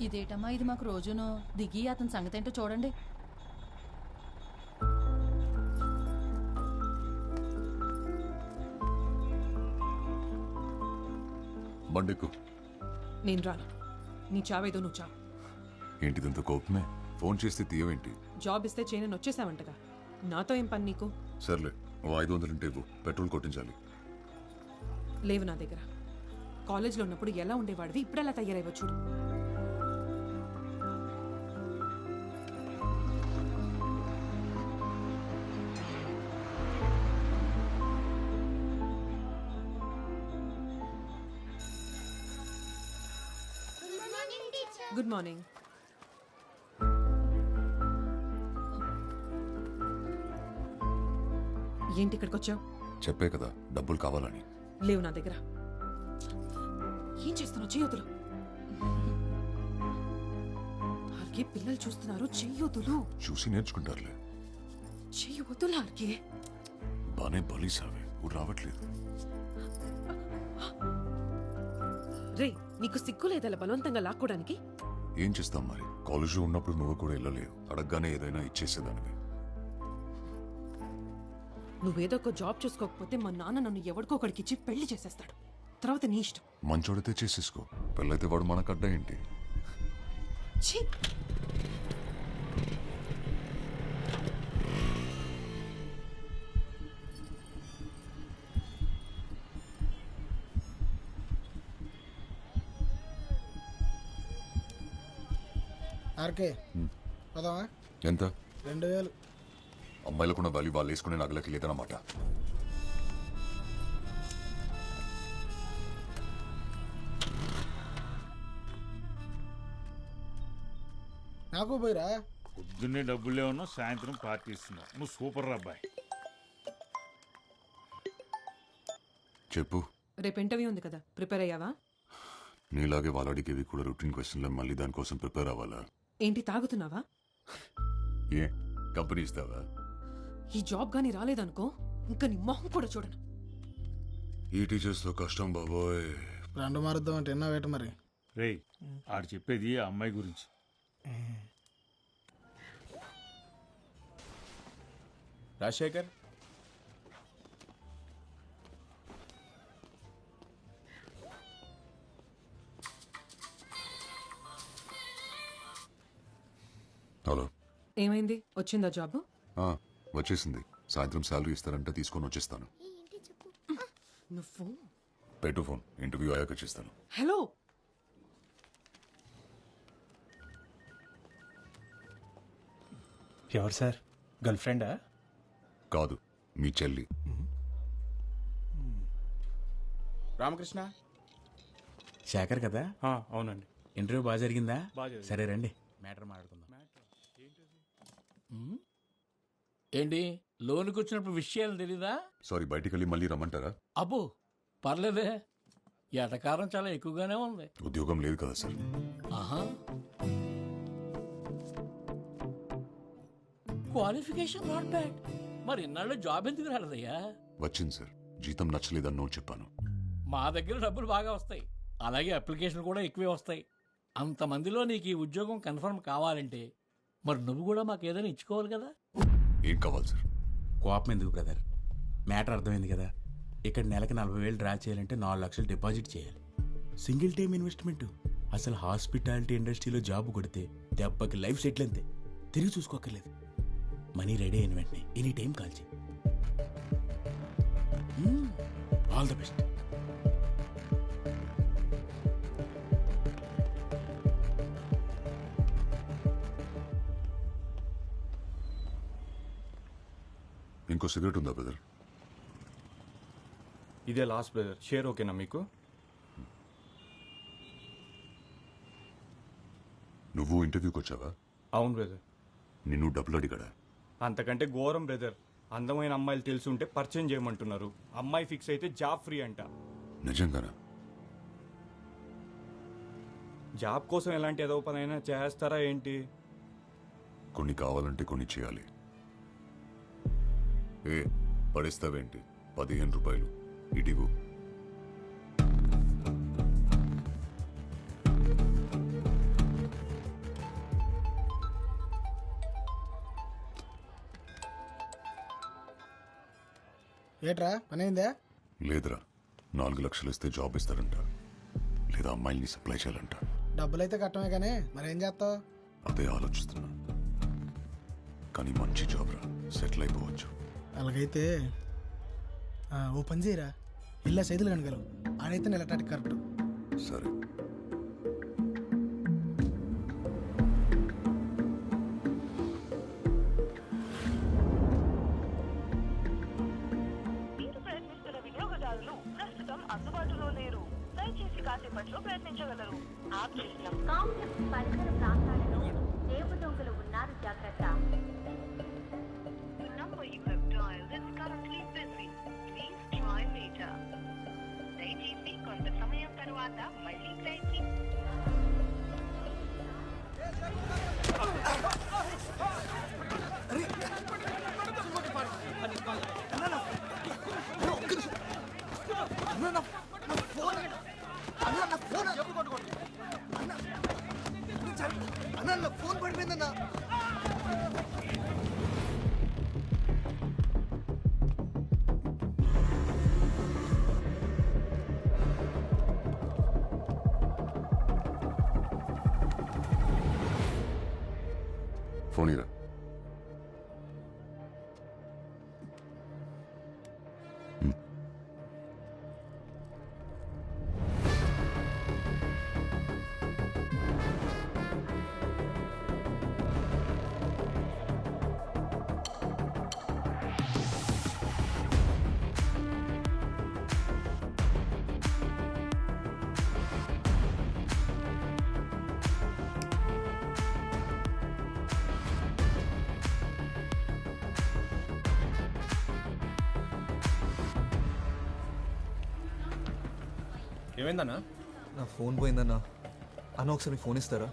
ఇదేటమ్మా ఇది మాకు రోజును దిగి అతని సంగతి ఏంటో చూడండి. బండెక్కు. నేను రాను. నీ చావేదో నువ్వు చావు. ఏంటిదంత కోపమే? ఫోన్ చేస్తే తీయవేంటి? జాబ్ ఇస్తే చేయనని వచ్చేసావంటగా. నాతో ఏం పని నీకు? సర్లే, ఓ 500 ఉంటే ఇవ్వు, పెట్రోల్ కొట్టించాలి. లేవు నా దగ్గర. కాలేజ్లో ఉన్నప్పుడు ఎలా ఉండేవాడివి, ఇప్పుడు ఎలా తయారైవో చూడు. Good morning. ఏంటి ఇక్కడికి వచ్చావు? చెప్పే కదా డబ్బులు కావాలని. లేవు నా దగ్గర. ఏం చేస్తున్నావు? చెయ్యొద్దులు. ఆర్కే పిల్లలు చూస్తున్నారు. చెయ్యొద్దులు. చూసి నేర్చుకుంటారులే. చెయ్యొద్దులు ఆర్కే. బానే బలీసావే, ఊరు రావట్లేదు. రే, నీకు సిగ్గు లేదలా బలవంతంగా లాక్కోడానికి? ఏం చేస్తాం మరి, కాలేజ్లో ఉన్నప్పుడు నువ్వు కూడా వెళ్ళలేవు. అడగగానే ఏదైనా ఇచ్చేసేదానివి. నువ్వేదో ఒక జాబ్ చూసుకోకపోతే మా నాన్న నన్ను ఎవరికో ఒకడికి ఇచ్చి పెళ్లి చేసేస్తాడు. తర్వాత నీ ఇష్టం. మంచోడితే చేసేసుకో, పెళ్ళైతే వాడు మనకడ్డ ఏంటి? ఛీ! ఆర్కే పదవా? ఎంత? 2000. అమ్మాయిలకున్న వాల్యూ వాళ్ళు వేసుకునే నగలకి లేదన్నమాట. నాకు పోయిరా. పొద్దున్నే డబ్బులే ఉన్నావు, సాయంత్రం పార్టీ ఇస్తున్నావు. నువ్వు సూపర్ అబ్బాయి. చెప్పు. రేపు ఇంటర్వ్యూ ఉంది కదా, ప్రిపేర్ అయ్యావా? నీలాగే వాళ్ళు అడిగేవి కూడా రొటీన్ క్వశ్చన్లో మళ్ళీ దానికోసం ప్రిపేర్ అవ్వాలా? ఏంటి తాగుతున్నావా? ఏ కంపెనీ ఇస్తావా? ఈ జాబ్ గానీ రాలేదనుకో ఇంకా నీ మొహం కూడా చూడను. ఈ టీచర్స్ తో కష్టం బాబోయ్. రెండు మారుద్దాం అంటే ఎన్నా వేట మరి. రే, ఆడు చెప్పేది ఆ అమ్మాయి గురించి. రాజశేఖర్, హలో. ఏమైంది? వచ్చిందా జాబ్? వచ్చేసింది. సాయంత్రం శాలరీ ఇస్తారంటే తీసుకొని వచ్చేస్తాను. నువ్వు పెట్టు ఫోన్, ఇంటర్వ్యూ అయ్యాక చేస్తాను. హలో. ఎవరు సార్? గర్ల్ ఫ్రెండా? కాదు, మీ చెల్లి. రామకృష్ణ శేఖర్ కదా? అవునండి. ఇంటర్వ్యూ బాగా జరిగిందా? సరే రండి, మ్యాటర్ మాట్లాడుకుందాం. ఏంటి లోనికి వచ్చినప్పుడు విషయాలు తెలీదా? సారీ, బయటికి వెళ్ళి మళ్ళీ రమ్మంటారా? అబ్బో పర్లేదే, ఎటకారం చాలా ఎక్కువగానే ఉంది. ఉద్యోగం లేదు కదా సార్. ఆహా, క్వాలిఫికేషన్ నాట్ బ్యాడ్. మరి ఇన్నాళ్ళు జాబ్ ఎందుకు రాలేదయ్యా? వచ్చింది సార్, జీతం నచ్చలేదని నో చెప్పాను. మా దగ్గర డబ్బులు బాగా వస్తాయి, అలాగే అప్లికేషన్ కూడా ఎక్కువే వస్తాయి. అంతమందిలో నీకు ఈ ఉద్యోగం కన్ఫర్మ్ కావాలంటే మరి నువ్వు కూడా మాకు ఏదైనా ఇచ్చుకోవాలి కదా. ఏం కావాలి సార్? కోపం ఎందుకు బ్రదర్, మ్యాటర్ అర్థమైంది కదా. ఇక్కడ నెలకి 40,000 డ్రా చేయాలంటే 4 లక్షలు డిపాజిట్ చేయాలి. Single time investment. అసలు హాస్పిటాలిటీ ఇండస్ట్రీలో జాబ్ కొడితే దెబ్బకి లైఫ్ సెటిల్ అంతే, తిరిగి చూసుకోక్కర్లేదు. మనీ రెడీ అయిన వెంటనే ఎనీ టైం కాల్ చేయి. All the best. ఇంకో సిగరెట్ ఉందా బ్రదర్? ఇదే లాస్ట్ బ్రదర్. షేర్ ఓకేనా మీకు? నువ్వు ఇంటర్వ్యూకి వచ్చావా? అవును బ్రదర్. నిన్ను డబ్బులు అడిగాడా? అంతకంటే ఘోరం బ్రదర్. అందమైన అమ్మాయిలు తెలిసి ఉంటే పరిచయం చేయమంటున్నారు. అమ్మాయి ఫిక్స్ అయితే జాబ్ ఫ్రీ అంట. నిజంగానా? జాబ్ కోసం ఎలాంటి ఏదో పనైనా చేస్తారా ఏంటి? కొన్ని కావాలంటే కొన్ని చేయాలి. ఏ పడిస్తావేంటి? 15 రూపాయలు ఇటివు. ఏట్రా పనైందా? లేదురా, 4 లక్షలు ఇస్తే జాబ్ ఇస్తారంట, లేదా అమ్మాయిల్ని సప్లై చేయాలంట. డబ్బులైతే కట్టమే కానీ మరేం చేస్తావు? అదే ఆలోచిస్తున్నా. కానీ మంచి జాబ్ రా, సెటిల్ అయిపోవచ్చు. అలాగైతే ఓ పని చేయరా, ఇల్లా సైదులు కనగలవు. ఆడైతే ఎలక్ట్రానిక్ కరెక్ట్. సరే. మీరు ప్రయత్నిస్తున్న వినియోగదారులు ప్రస్తుతం అందుబాటులో లేరు. దయచేసి కాసేపట్లో ప్రయత్నించగలరు. కాంప్లెక్స్ పరిసర ప్రాంతాలలో జేబు దొంగలు ఉన్నారు, జాగ్రత్త. The number you have dialed is currently busy. Please try later. దయచేసి కొంత సమయం తర్వాత మళ్ళీ ప్రయత్నించండి. ఫోన్ పడిపోయిందన్నా. ఫోన్ ఇరా. ఏమైందన్నా? నా ఫోన్ పోయిందన్నా. అన్న ఒకసారి మీ ఫోన్ ఇస్తారా?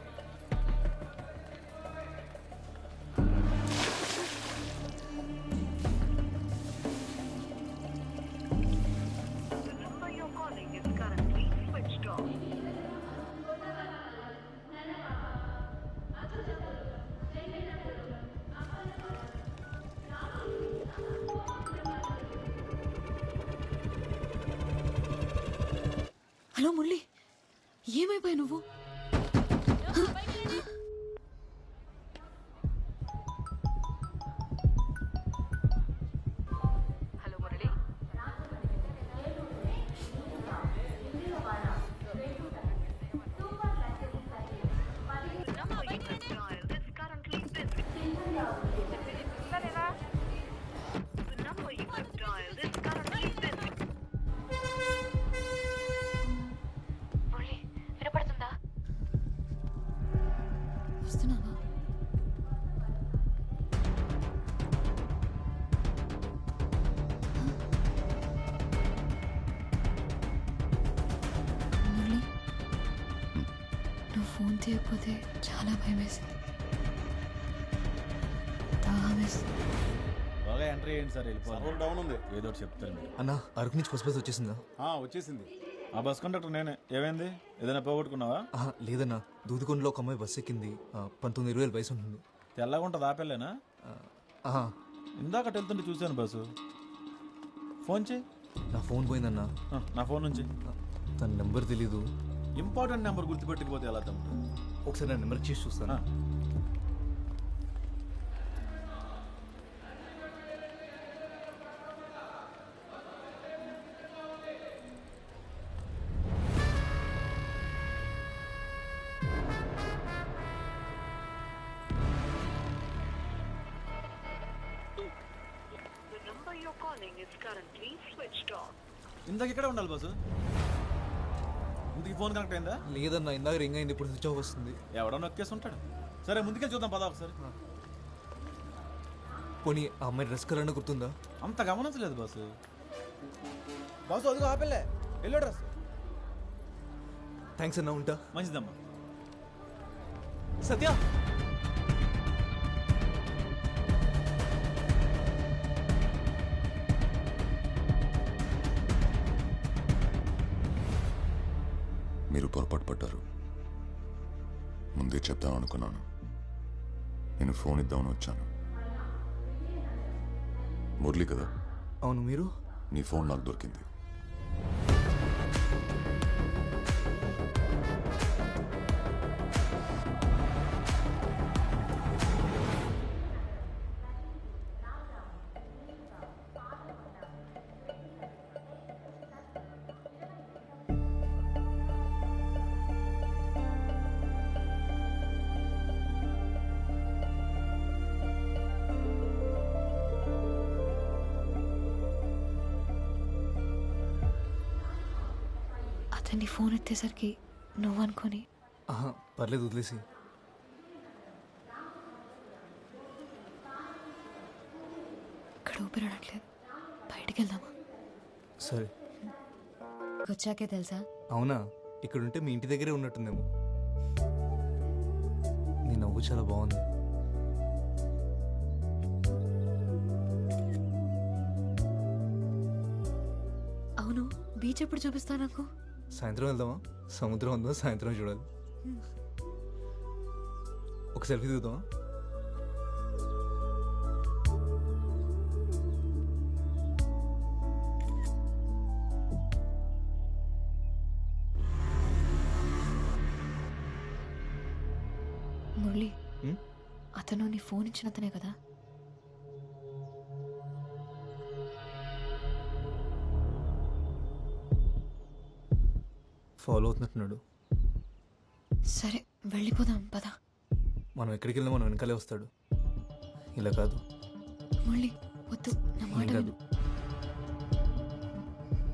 The number you're calling is currently switched off. Hello Murali, ఏమైపోయావు నువ్వు? Hello Murali. The number you have dialed is currently busy. The number you have dialed is currently busy. Murali, వినపడుతుందా? వస్తున్నావా? మురళి, నువ్వు ఫోన్ తీయకపోతే చాలా భయం వేసింది. దాహం వేసింది. బాగా ఎంట్రీ అయ్యింది సార్, వెళ్ళిపోవాలి. డౌన్ ఉంది, ఏదో ఒకటి చెప్తారు మీరు. అన్న అరకు నుంచి బస్ వచ్చేసిందా? వచ్చేసింది. ఆ బస్ కండక్టర్ నేనే. ఏమైంది, ఏదైనా పోగొట్టుకున్నావా? లేదన్నా, దూదుకొండలో ఒక అమ్మాయి బస్ ఎక్కింది. 19-20 వయసు ఉంటుంది. తెల్లగా ఉంటుంది, ఆపెళ్ళేనా? ఇందాక వెళ్తుంటే చూశాను బస్సు. ఫోన్ చేయి. నా ఫోన్ పోయిందన్నా. నా ఫోన్ నుంచి. తన నెంబర్ తెలీదు. ఇంపార్టెంట్ నెంబర్ గుర్తుపెట్టకపోతే ఎలా తమ్ముడు? ఒకసారి నా నెంబర్ చేసి చూస్తాను. The number you're calling is currently switched off. ఇందాక ఇక్కడే ఉండాలి బస్సు. ఇందుకు ఫోన్ కనెక్ట్ అయిందా? లేదన్నా, ఇందాక రింగ్ అయింది, ఇప్పుడు స్విచ్ ఆఫ్ వస్తుంది. ఎవడో నొక్కేసి ఉంటాడు. సరే ముందుకే చూద్దాం, పదా ఒకసారి. పోనీ ఆ అమ్మాయి డ్రెస్ కలర్ గుర్తుందా? అంత గమనించలేదు బాసు. బాసు అదిగో ఆపిల్లే ఎల్లో డ్రెస్. థ్యాంక్స్ అన్న, ఉంటా. మంచిదమ్మా. సత్య మీరు పొరపాటు పడ్డారు. ముందే చెప్దాం అనుకున్నాను. నేను ఫోన్ ఇద్దామని వచ్చాను. మురళి కదా? అవును. మీరు? నీ ఫోన్ నాకు దొరికింది. అతన్ని ఫోన్ ఎత్తేసరికి నువ్వు అనుకొని. పర్లేదు, వదిలేసి. ఇక్కడ ఊపిరాడట్లేదు, బయటికి వెళ్దామా? సరే. వచ్చాకే తెలుసా? అవునా? ఇక్కడుంటే మీ ఇంటి దగ్గరే ఉన్నట్టుందేమో. నీ నవ్వు చాలా బాగుంది. అవును, బీచ్ ఎప్పుడు చూపిస్తా నాకు? సాయంత్రం వెళ్దామా? సముద్రం ఉందో సాయంత్రం చూడాలి. ఒక సెల్ఫీ దిగుదామా? మురళి, అతను నీ ఫోన్ ఇచ్చిన అతనే కదా? ఫాలో అవుతున్నట్టున్నాడు. సరే వెళ్ళిపోదాం పద. మనం ఎక్కడికి వెళ్ళినా మనం వెనకాలే వస్తాడు. ఇలా కాదు. మురళి వద్దు, నా మాట కాదు. విను.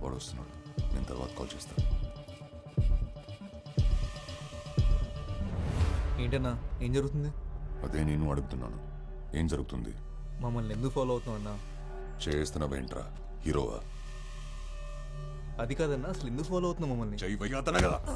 వాడు వస్తున్నాడు. నేను తర్వాత కాల్ చేస్తాను. ఏంటన్నా, ఏం జరుగుతుంది? అదే నేను అడుగుతున్నాను. ఏం జరుగుతుంది? మమ్మల్ని ఎందుకు ఫాలో అవుతున్నావు అన్నా? చేస్తున్నావేంట్రా? హీరోవా? అది కాదన్నా, అసలు ఎందుకు ఫాలో అవుతున్నావు మమ్మల్ని? చెయ్యి కదా.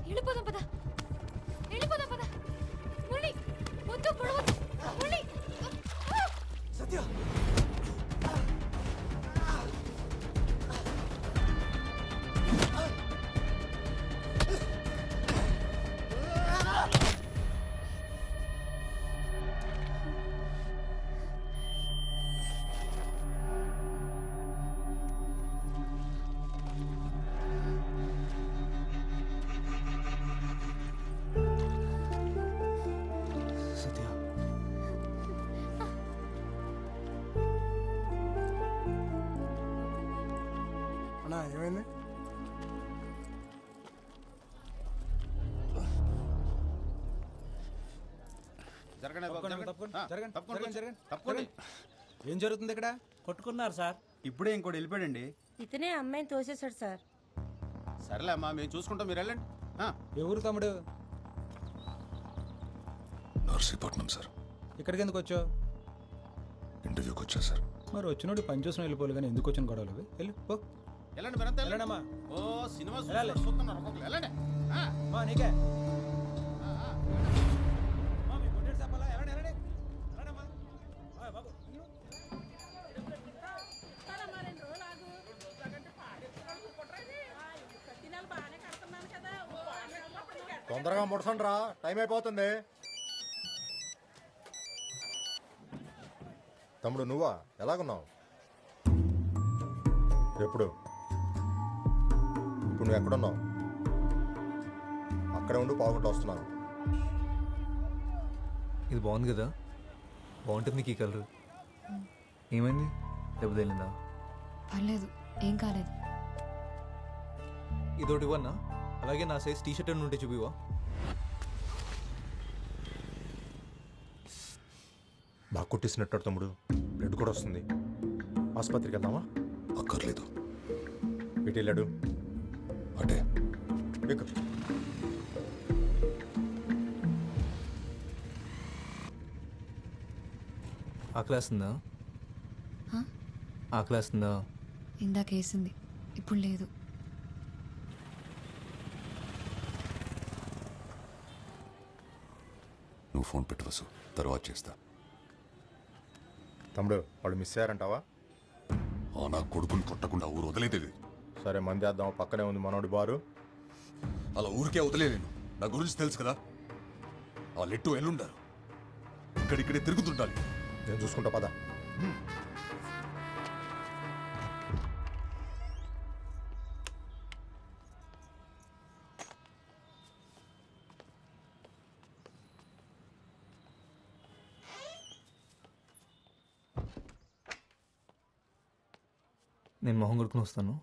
వెళ్ళిపోదాం పద, వెళ్ళిపోదాం పద. మురళి వద్దు, పొడవద్దు. మురళి సత్య. అన్నా ఏమైంది? ఏం జరుగుతుంది ఇక్కడ? కొట్టుకున్నారు సార్. ఇప్పుడే ఇంకోటి వెళ్ళిపోయాడండి. ఇతనే అమ్మాయిని తోసేశాడు సార్. సరేలే అమ్మా, మేము చూసుకుంటాం, మీరు వెళ్ళండి. ఎవరు తమ్ముడు? నర్సీపట్నం సార్. ఇక్కడికి ఎందుకు వచ్చావు? ఇంటర్వ్యూకి వచ్చా సార్. మరి వచ్చినోడు పని చూసిన వెళ్ళిపోవాలి కానీ ఎందుకు వచ్చిన గొడవలు? వెళ్ళి పో. వెళ్ళండి మీరంతా వెళ్ళండమ్మా. ఓ సినిమా చూస్తున్నారు ఒక్కొక్కరు. వెళ్ళండి. నీకే తొందరగా ముడసండి రా, టైం అయిపోతుంది. తమ్ముడు నువ్వా? ఎలాగున్నావు? ఎప్పుడు? ఇప్పుడు నువ్వు ఎక్కడున్నావు? అక్కడే ఉండి పావుగంట వస్తున్నాను. ఇది బాగుంది కదా, బాగుంటుంది నీకు ఈ కలర్. ఏమైంది? దెబ్బ తగిలిందా? పర్లేదు, ఏం కాలేదు. ఇదోటి ఇవ్వన్నా, అలాగే నా సైజ్ టీ షర్ట్ ఉంటే చూపివా? బాగా కొట్టేసినట్టు తమ్ముడు, బ్లడ్ కూడా వస్తుంది. ఆసుపత్రికి వెళ్దామా? అక్కర్లేదు. ఎటు వెళ్ళాడు? అటే ఎక్కు. ఆకలేస్తుందా? ఆకలేస్తుందా? ఇందాక వేసింది, ఇప్పుడు లేదు. నువ్వు ఫోన్ పెట్టు వసు, తర్వాత చేస్తా. తమ్ముడు వాళ్ళు మిస్ అయ్యారంటావా? నా కొడుకుని కొట్టకుండా ఊరు వదిలేదే. సరే మంది వేద్దాం, పక్కనే ఉంది మనోడి బారు. అలా ఊరికే వదిలేను, నా గురించి తెలుసు కదా. ఆ లెట్టు ఎల్లుండారు, ఇక్కడిక్కడే తిరుగుతుండాలి. నేను చూసుకుంటా పద. నేను మొహం కొడుకుని వస్తాను.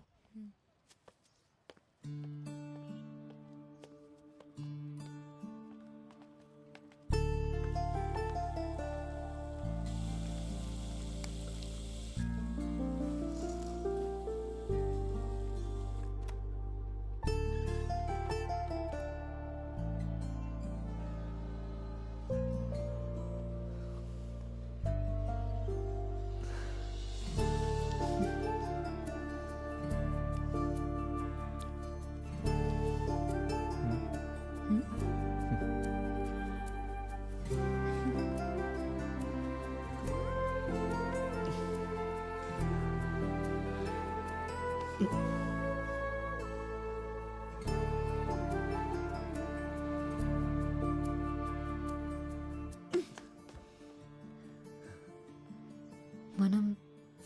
మనం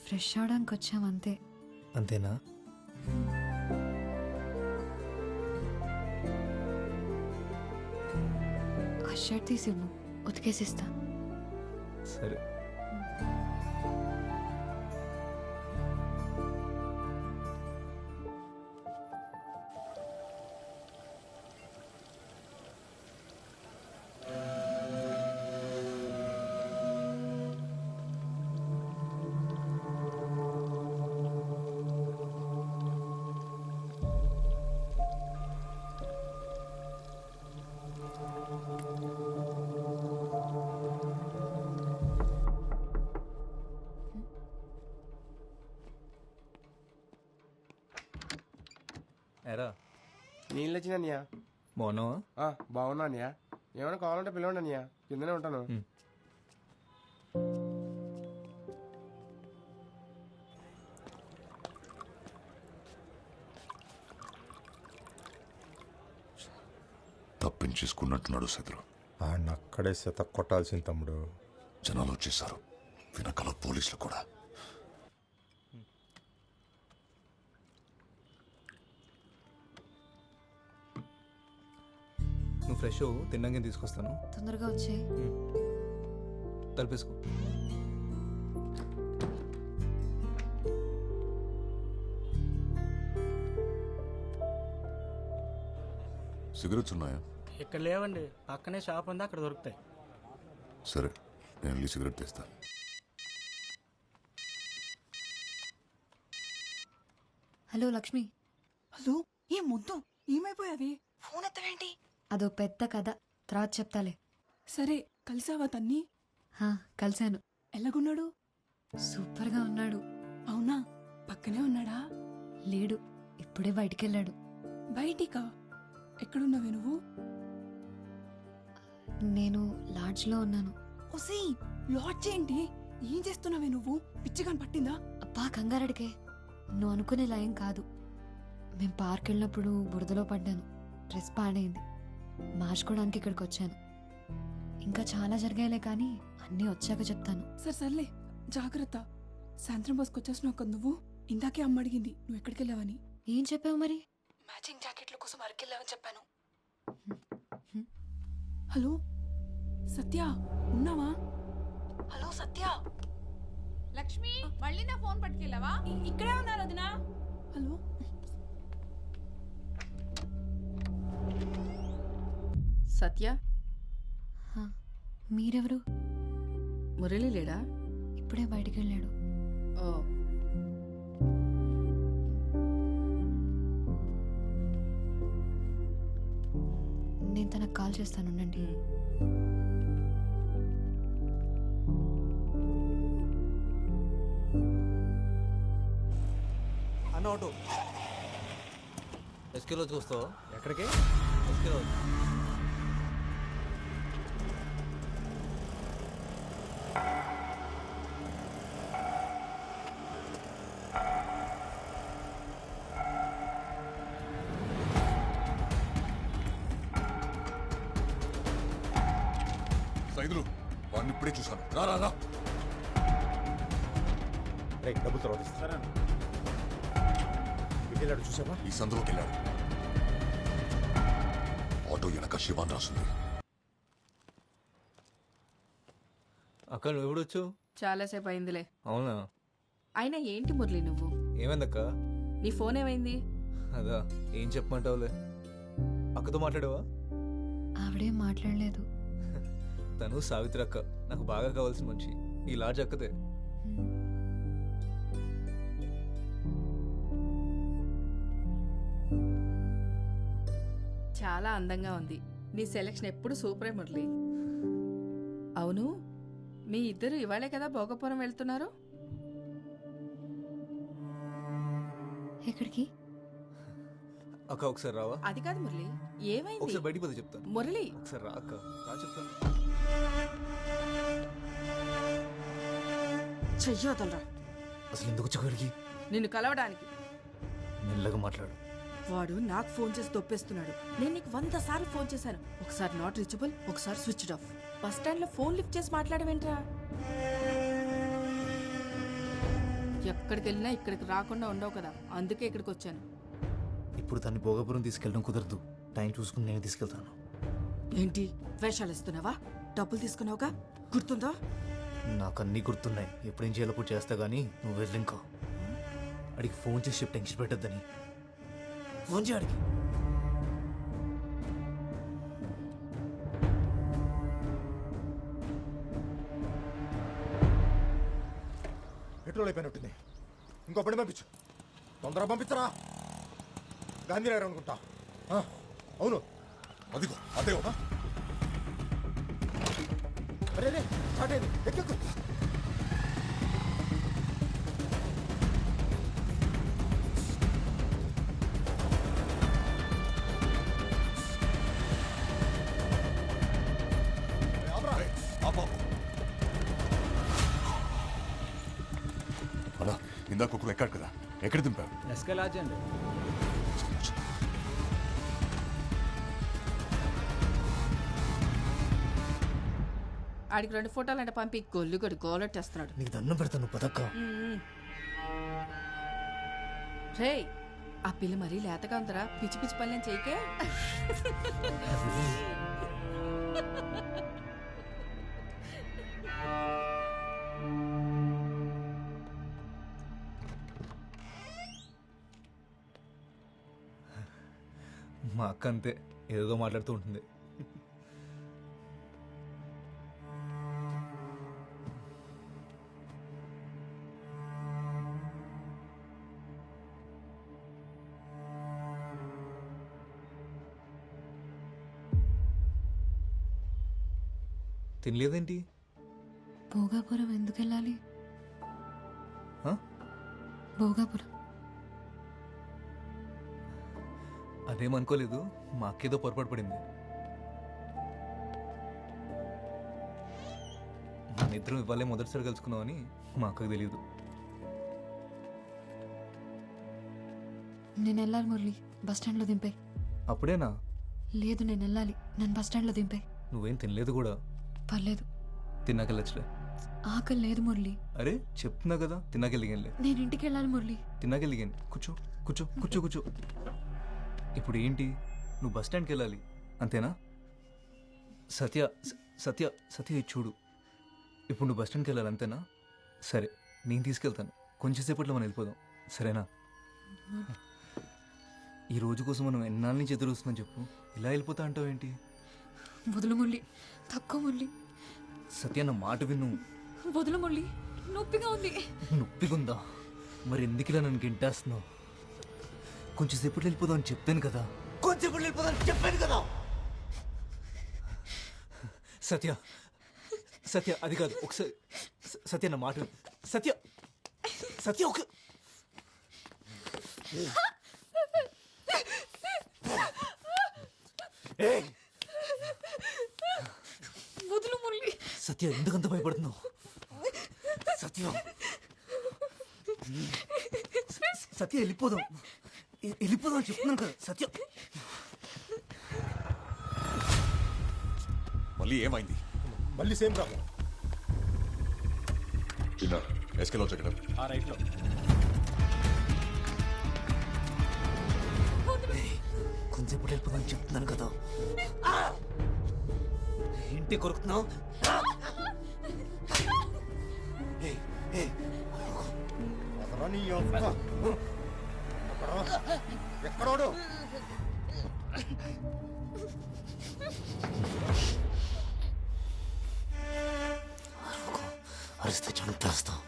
ఫ్రెష్ అవడానికి వచ్చాం అంతే. అంతేనా? ఆ షర్ట్ తీసి ఇవ్వు, ఉతికేసిస్తా. సరే. ఎరా నీళ్ళు వచ్చినానియా? బాగున్నావా? బాగున్నా అనియా. ఏమైనా కావాలంటే పిలవండి అనియా, కిందనే ఉంటాను. తప్పించేసుకున్నట్టున్నాడు శత్రు. ఆయన అక్కడే శత కొట్టాల్సింది తమ్ముడు. జనాలు వచ్చేసారు, వెనకాల పోలీసులు కూడా. నువ్వు ఫ్రెష్ తిన్నాక తీసుకొస్తాను. తొందరగా వచ్చే. తలపేసుకో. సిగరెట్స్ ఉన్నాయా? ఇక్కడ లేవండి, పక్కనే షాప్ ఉంది, అక్కడ దొరుకుతాయి. సరే, నేను వెళ్ళి సిగరెట్ తెస్తా. హలో లక్ష్మి. హలో, ఏం ముద్దు ఏమైపోయావి? ఫోన్ ఎత్తవేంటి? అదో పెద్ద కథ, తర్వాత చెప్తాలే. సరే, కలిసావా తన్ని? కలిశాను. ఎలాగున్నాడు? సూపర్గా ఉన్నాడు. అవునా? పక్కనే ఉన్నాడా? లేడు, ఇప్పుడే బయటికెళ్ళాడు. బయటికా? ఎక్కడున్నావే నువ్వు? నేను లాడ్జ్లో ఉన్నాను. ఒసీ, లాడ్జ్ ఏంటి? ఏం చేస్తున్నావే నువ్వు? పిచ్చిగా పట్టిందా? అబ్బా కంగారడికే, నువ్వు అనుకునే లయం కాదు. మేము పార్క్ వెళ్ళినప్పుడు బురదలో పడ్డాను, డ్రెస్ పాడైంది, మార్చుకోవడానికి ఇక్కడికి వచ్చాను. ఇంకా చాలా జరిగాయిలే, కానీ అన్నీ వచ్చాక చెప్తాను. సర్లే, జాగ్రత్త. సాయంత్రం బస్కి వచ్చేసినావు కదా నువ్వు. ఇందాకే అమ్మ అడిగింది నువ్వు ఎక్కడికి వెళ్ళావని. ఏం చెప్పావు మరి? మ్యాచింగ్ జాకెట్ల కోసం అరకెళ్ళావని చెప్పాను. హలో సత్య, ఉన్నావా? హలో సత్య. లక్ష్మి, మళ్ళీ నా ఫోన్ పట్టుకెళ్ళావా? ఇక్కడే ఉన్నారు వదినా. హలో సత్య, మీరెవరు? మురళి లేడా? ఇప్పుడే బయటికి వెళ్ళాడు. ఓ, నేను తనకు కాల్ చేస్తాను, ఉండండి. అన్న ఆటో ఎస్కే రోజుకి వస్తావా? ఎక్కడికి? ఎస్కే రోజు. సైదులు వాడిని ఇప్పుడే చూశాను. రా రా రా. రేయ్, డబ్బులు తర్వాత ఇస్తారా? వెళ్ళాడు చూసావా? ఈ సందులోకి వెళ్ళాడు. ఆటో వెనక శివాన్ రాసింది. అక్క నువ్వు ఎప్పుడు వచ్చావు? చాలాసేపు అయిందిలే. అవునా? అయినా ఏంటి మురళి నువ్వు? ఏమైందక్క? నీ ఫోన్ ఏమైంది? అదా, ఏం చెప్పమంటావులే. అక్కతో మాట్లాడావా? ఆవిడేం మాట్లాడలేదు. తను సావిత్రి అక్క, నాకు బాగా కావాల్సిన మనిషి. ఈ లాడ్జ్ అక్కదే. చాలా అందంగా ఉంది. నీ సెలక్షన్ ఎప్పుడు సూపరే మురళి. అవును, మీ ఇద్దరు ఇవాళే కదా భోగపురం వెళ్తున్నారు? ఎక్కడికి? అక్క ఒకసారి రావా? అది కాదు మురళి, ఏమైంది? ఒకసారి బయటికి పోతే చెప్తాను. మురళి ఒకసారి రా అక్క, రా చెప్తాను. చెయ్యొదలరా. అసలు ఎందుకు వచ్చాడికి? నిన్ను కలవడానికి. మెల్లగా మాట్లాడు. వాడు నాకు ఫోన్ చేసి దొప్పేస్తున్నాడు. నేను నీకు 100 సార్లు ఫోన్ చేశాను. ఒకసారి నాట్ రీచబుల్, ఒకసారి స్విచ్డ్ ఆఫ్. బస్ స్టాండ్ లో ఫోన్ లిఫ్ట్ చేసి మాట్లాడవేంట్రా? ఎక్కడికి వెళ్ళినా ఇక్కడికి రాకుండా ఉండవు కదా, అందుకే ఇక్కడికి వచ్చాను. ఇప్పుడు దాన్ని భోగపురం తీసుకెళ్ళడం కుదరదు. టైం చూసుకుని నేను తీసుకెళ్తాను. ఏంటి వేషాలు ఇస్తున్నావా? డబ్బులు తీసుకున్నావుగా, గుర్తుందా? నాకు అన్నీ గుర్తున్నాయి. ఎప్పుడేం చేయాలో కూడా చేస్తా కానీ నువ్వు వెళ్ళి ఇంకో అడిగి ఫోన్ చేసి చెప్పి టెన్షన్ పెట్టద్దని. ఫోన్ చేయడికి. పెట్రోల్ అయిపోయినట్టుంది. ఇంకో పని పంపించు. తొందరగా పంపించరా. గాంధీనగర్ అనుకుంటా. అవును, అదిగో అదే. అరే రే, స్టార్ట్ అయింది. ఎక్కెక్కు. అలా ఇందాక ఒకరు ఎక్కాడు కదా, ఎక్కడ దింపారు? ఎస్కే లాడ్జ్ అండి. ఆడికి 2 ఫోటోలు అంటే పంపి గొల్లుగడు గోలెట్టేస్తున్నాడు. నీకు దండం పెడతాను పదక్క. రే, ఆ పిల్ల మరీ లేతగా ఉందరా. పిచ్చి పిచ్చి పనులేం చేయకే. మా అక్క అంతే, ఏదో మాట్లాడుతూ ఉంటుంది. తినలేదేంటి? భోగాపురం ఎందుకు వెళ్ళాలి? భోగాపురం అదేమనుకోలేదు. మా అక్కేదో పొరపాటు పడింది. మన ఇద్దరం ఇవ్వాలే మొదటిసారి కలుసుకున్నామని మా అక్కకు తెలియదు. నేను వెళ్ళాలి మురళి, బస్ స్టాండ్లో దింపే. అప్పుడేనా? లేదు, నేను వెళ్ళాలి. నన్ను బస్ స్టాండ్లో దింపే. నువ్వేం తినలేదు కూడా. పర్లేదు, తిన్నాకెళ్ళచ్చులే. ఆకలి లేదు మురళి. అరే చెప్తున్నా కదా, తిన్నాకెళ్ళిగానులే. నేను ఇంటికి వెళ్ళాలి మురళి. తిన్నాకెళ్ళిగాను. కూర్చో కూర్చో కూర్చో కూర్చో. ఇప్పుడు ఏంటి? నువ్వు బస్ స్టాండ్కి వెళ్ళాలి అంతేనా? సత్య సత్య సత్య ఇది చూడు. ఇప్పుడు నువ్వు బస్ స్టాండ్కి వెళ్ళాలి అంతేనా? సరే, నేను తీసుకెళ్తాను. కొంచెం సేపట్లో మనం వెళ్ళిపోదాం, సరేనా? ఈ రోజు కోసం మనం ఎన్నాళ్ళ నుంచి ఎదురు వస్తున్నాం చెప్పు. ఇలా వెళ్ళిపోతా అంటావు ఏంటి? వదులు మురళి, తక్కువ మురళి. సత్య నా మాట విను. వదులు మురళి, నొప్పిగా ఉంది. నొప్పిగుందా? మరి ఎందుకు ఇలా నన్ను గింటేస్తున్నావు? కొంచెం సేపట్లో వెళ్ళిపోదాం అని చెప్పాను కదా. కొంచెంసేపట్లో వెళ్ళిపోదాం అని చెప్పాను కదా. సత్య, సత్య అది కాదు, ఒకసారి సత్య నా మాట విను. సత్య, సత్య ఒక వదులు మురళి. సత్య ఎందుకంత భయపడుతున్నావు? సత్య, సత్య వెళ్ళిపోదాం, వెళ్ళిపోదాం అని చెప్తున్నాను కదా. సత్య మళ్ళీ ఏమైంది? మళ్ళీ సేమ్ ప్రాబ్లం. ఎస్కేలో చెక్కడం ఆ రైట్లో. కొంచెం వెళ్ళిపోదాం అని చెప్తున్నాను కదా. ఏంటి కొరుకుతున్నావు? ఎక్కడోడు? అరిస్తే చంపేస్తాం.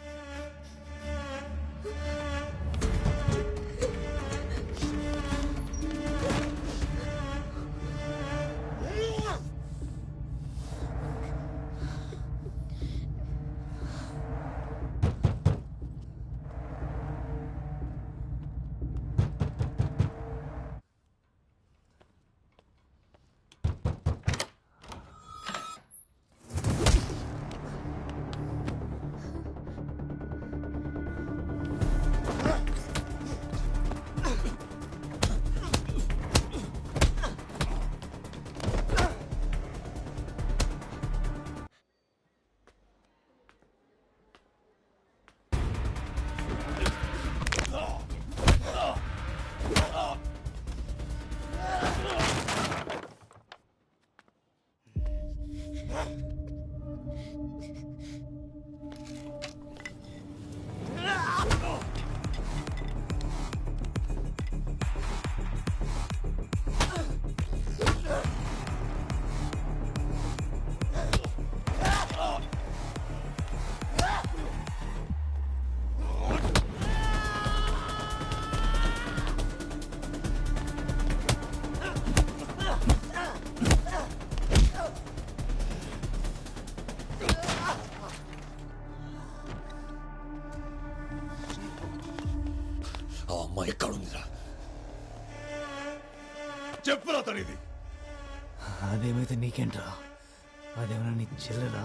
ఆ అమ్మాయి ఎక్కడుందిరా? చెప్పురా తనిది. అదేమైతే నీకేంట్రా? అదేమన్నా నీ చెల్లెలా?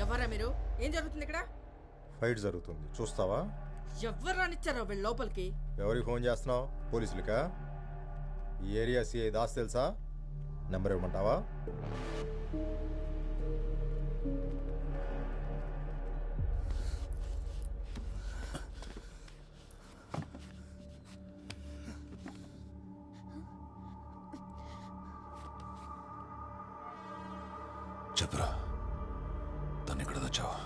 ఎవరా మీరు? ఏం జరుగుతుంది ఇక్కడ? ఫైట్ జరుగుతుంది, చూస్తావా? ఎవరు రానిచ్చారో వీళ్ళు లోపలికి? ఎవరికి ఫోన్ చేస్తున్నావు? పోలీసులకా? ఈ ఏరియా సిఐ దాస్ తెలుసా? నెంబర్ ఇవ్వమంటావా? చెప్పురా, తను ఎక్కడ తెచ్చావా?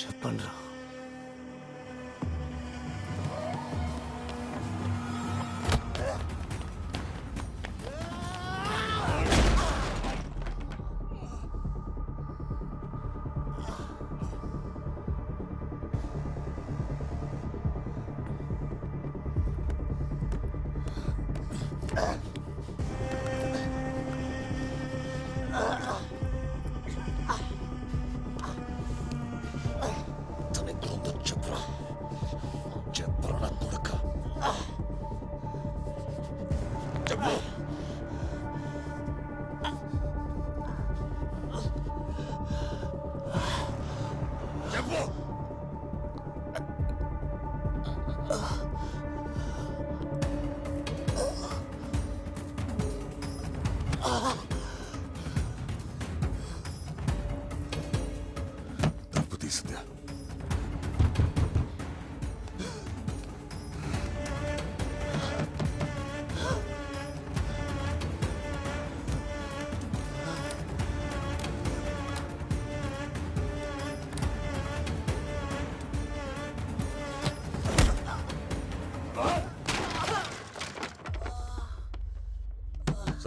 చెప్పండి రా.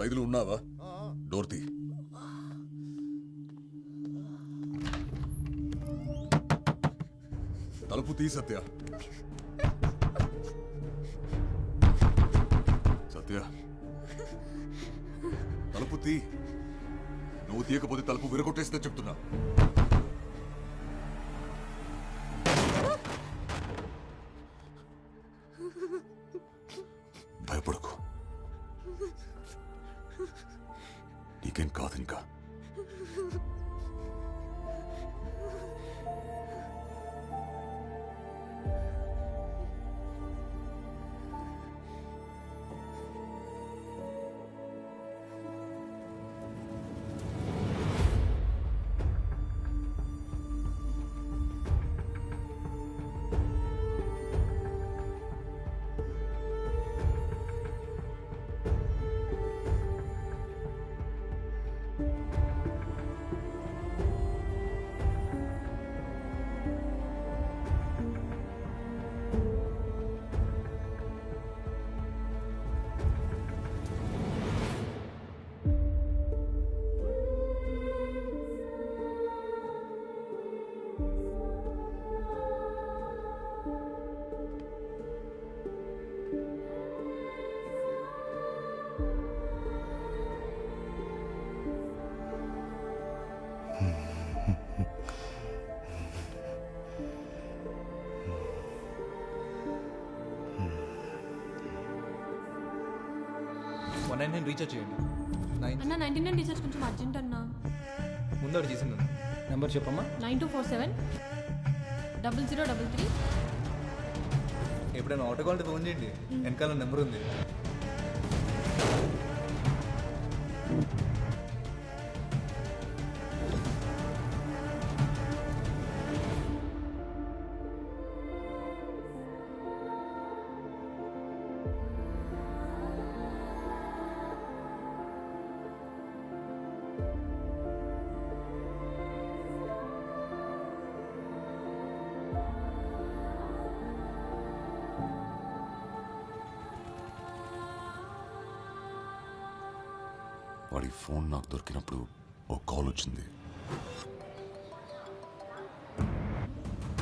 సైదులు ఉన్నావా? డోర్ తీ. తలుపు తీ సత్య. సత్య తలుపు తీ. నువ్వు తీయకపోతే తలుపు విరగొట్టేస్తే చెప్తున్నా. భయపడకు, నీకేం కాదు ఇంకా. నేను రీఛార్జ్ చేయండి. అన్న 99 రీఛార్జ్ కొంచెం అర్జెంట్ అన్న. ముందు చేసింది నెంబర్ చెప్పమ్మా. 9247 0033. ఎప్పుడైనా ఆటో కాల్ ఫోన్ చేయండి, వెనకాల నెంబర్ ఉంది. వాడి ఫోన్ నాకు దొరికినప్పుడు ఓ కాల్ వచ్చింది.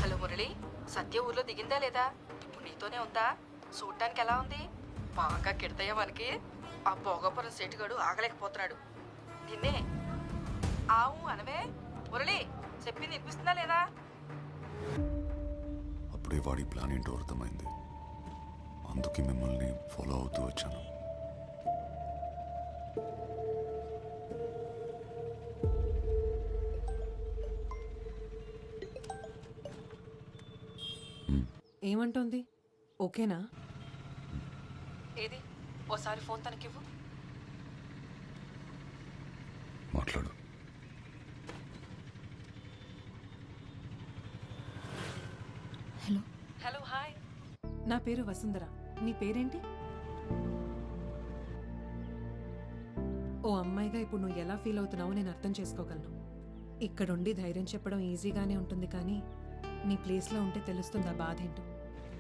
హలో మురళి, సత్య ఊర్లో దిగిందా లేదా? ఇప్పుడు నీతోనే ఉందా? చూడటానికి ఎలా ఉంది? బాగా కిడతాయా మనకి? ఆ భోగపురం సెటుగాడు ఆగలేకపోతున్నాడు. నిన్నే ఆవు అనవే. మురళి చెప్పింది వినిపిస్తుందా లేదా? అప్పుడే వాడి ప్లాన్ ఏంటో అర్థమైంది. అందుకే మిమ్మల్ని ఫాలో అవుతూ వచ్చాను. ఏమంటోంది? ఓకేనా? ఏది ఓసారి ఫోన్ తనకివ్వు. మాట్లాడు. హలో. Hello, hi. నా పేరు వసుంధర. నీ పేరేంటి? ఓ అమ్మాయిగా ఇప్పుడు నువ్వు ఎలా ఫీల్ అవుతున్నావో నేను అర్థం చేసుకోగలను. ఇక్కడుండి ధైర్యం చెప్పడం ఈజీగానే ఉంటుంది, కానీ నీ ప్లేస్లో ఉంటే తెలుస్తుంది ఆ బాధ ఏంటో.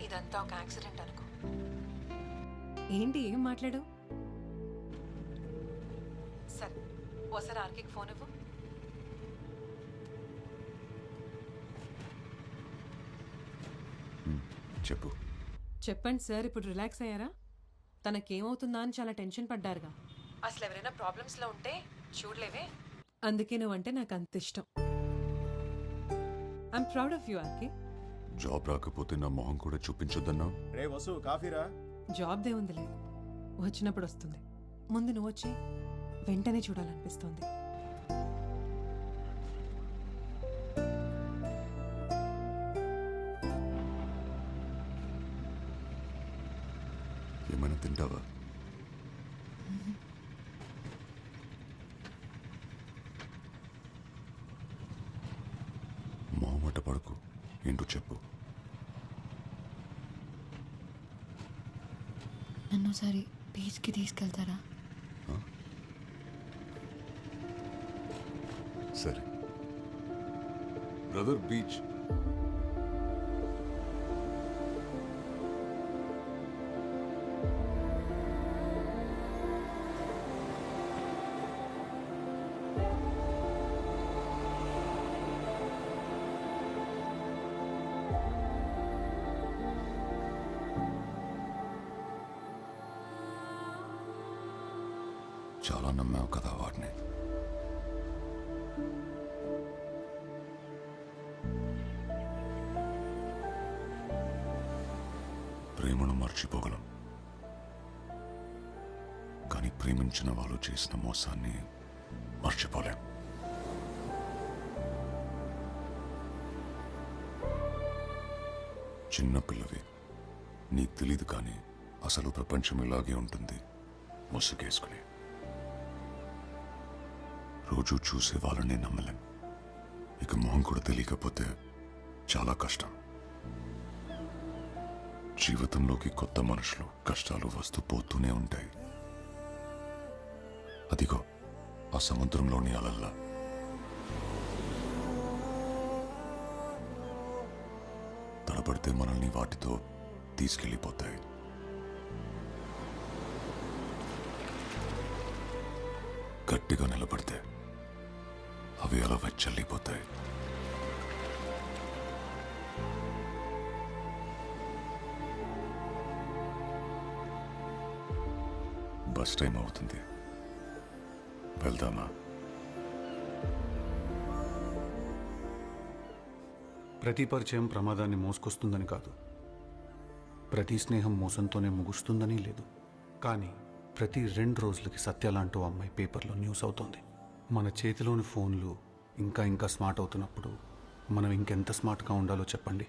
ఇదంతా ఒక యాక్సిడెంట్ అనుకో. ఏంటి ఏం మాట్లాడు? సరే ఓసారి ఆర్కేకి ఫోన్ ఇవ్వు. చెప్పు. చెప్పండి సార్, ఇప్పుడు రిలాక్స్ అయ్యారా? తనకేమవుతుందా అని చాలా టెన్షన్ పడ్డారుగా. అసలు ఎవరైనా ప్రాబ్లమ్స్లో ఉంటే చూడలేవే, అందుకే నువ్వంటే నాకు అంత ఇష్టం. I'm proud of you RK. Job రాకపోతే నా మొహం కూడా చూపించొద్దన్నా? రే వసు, కాఫీరా? జాబ్ దే ఉందిలే, వచ్చినప్పుడు వస్తుంది. ముందు నువ్వు వచ్చి వెంటనే చూడాలనిపిస్తోంది. ఏమైనా తింటావా? మొహమాట పడకు, ఏంటో చెప్పు. నన్ను ఒకసారి బీచ్కి తీసుకెళ్తారా? సరే బ్రదర్, బీచ్. చాలా నమ్మావు కదా వాడిని. ప్రేమను మర్చిపోగలం, కానీ ప్రేమించిన వాళ్ళు చేసిన మోసాన్ని మర్చిపోలేం. చిన్నపిల్లవి, నీకు తెలీదు, కానీ అసలు ప్రపంచం ఇలాగే ఉంటుంది. ముసుగేసుకుని రోజు చూసే వాళ్ళని నమ్మలేం. ఇక మొహం కూడా తెలియకపోతే చాలా కష్టం. జీవితంలోకి కొత్త మనుషులు, కష్టాలు వస్తూ పోతూనే ఉంటాయి. అదిగో ఆ సముద్రంలోని అలల్లా. తడబడితే మనల్ని వాటితో తీసుకెళ్ళిపోతాయి. గట్టిగా నిలబడితే అవి అలా వెచ్చల్లిపోతాయి. బస్ టైం అవుతుంది, వెళ్దామా? ప్రతి పరిచయం ప్రమాదాన్ని మోసుకొస్తుందని కాదు, ప్రతి స్నేహం మోసంతోనే ముగుస్తుందని లేదు. కానీ ప్రతి 2 రోజులకి సత్య లాంటి అమ్మాయి పేపర్లో న్యూస్ అవుతోంది. మన చేతిలోని ఫోన్లు ఇంకా ఇంకా స్మార్ట్ అవుతున్నప్పుడు మనం ఇంకెంత స్మార్ట్గా ఉండాలో చెప్పండి.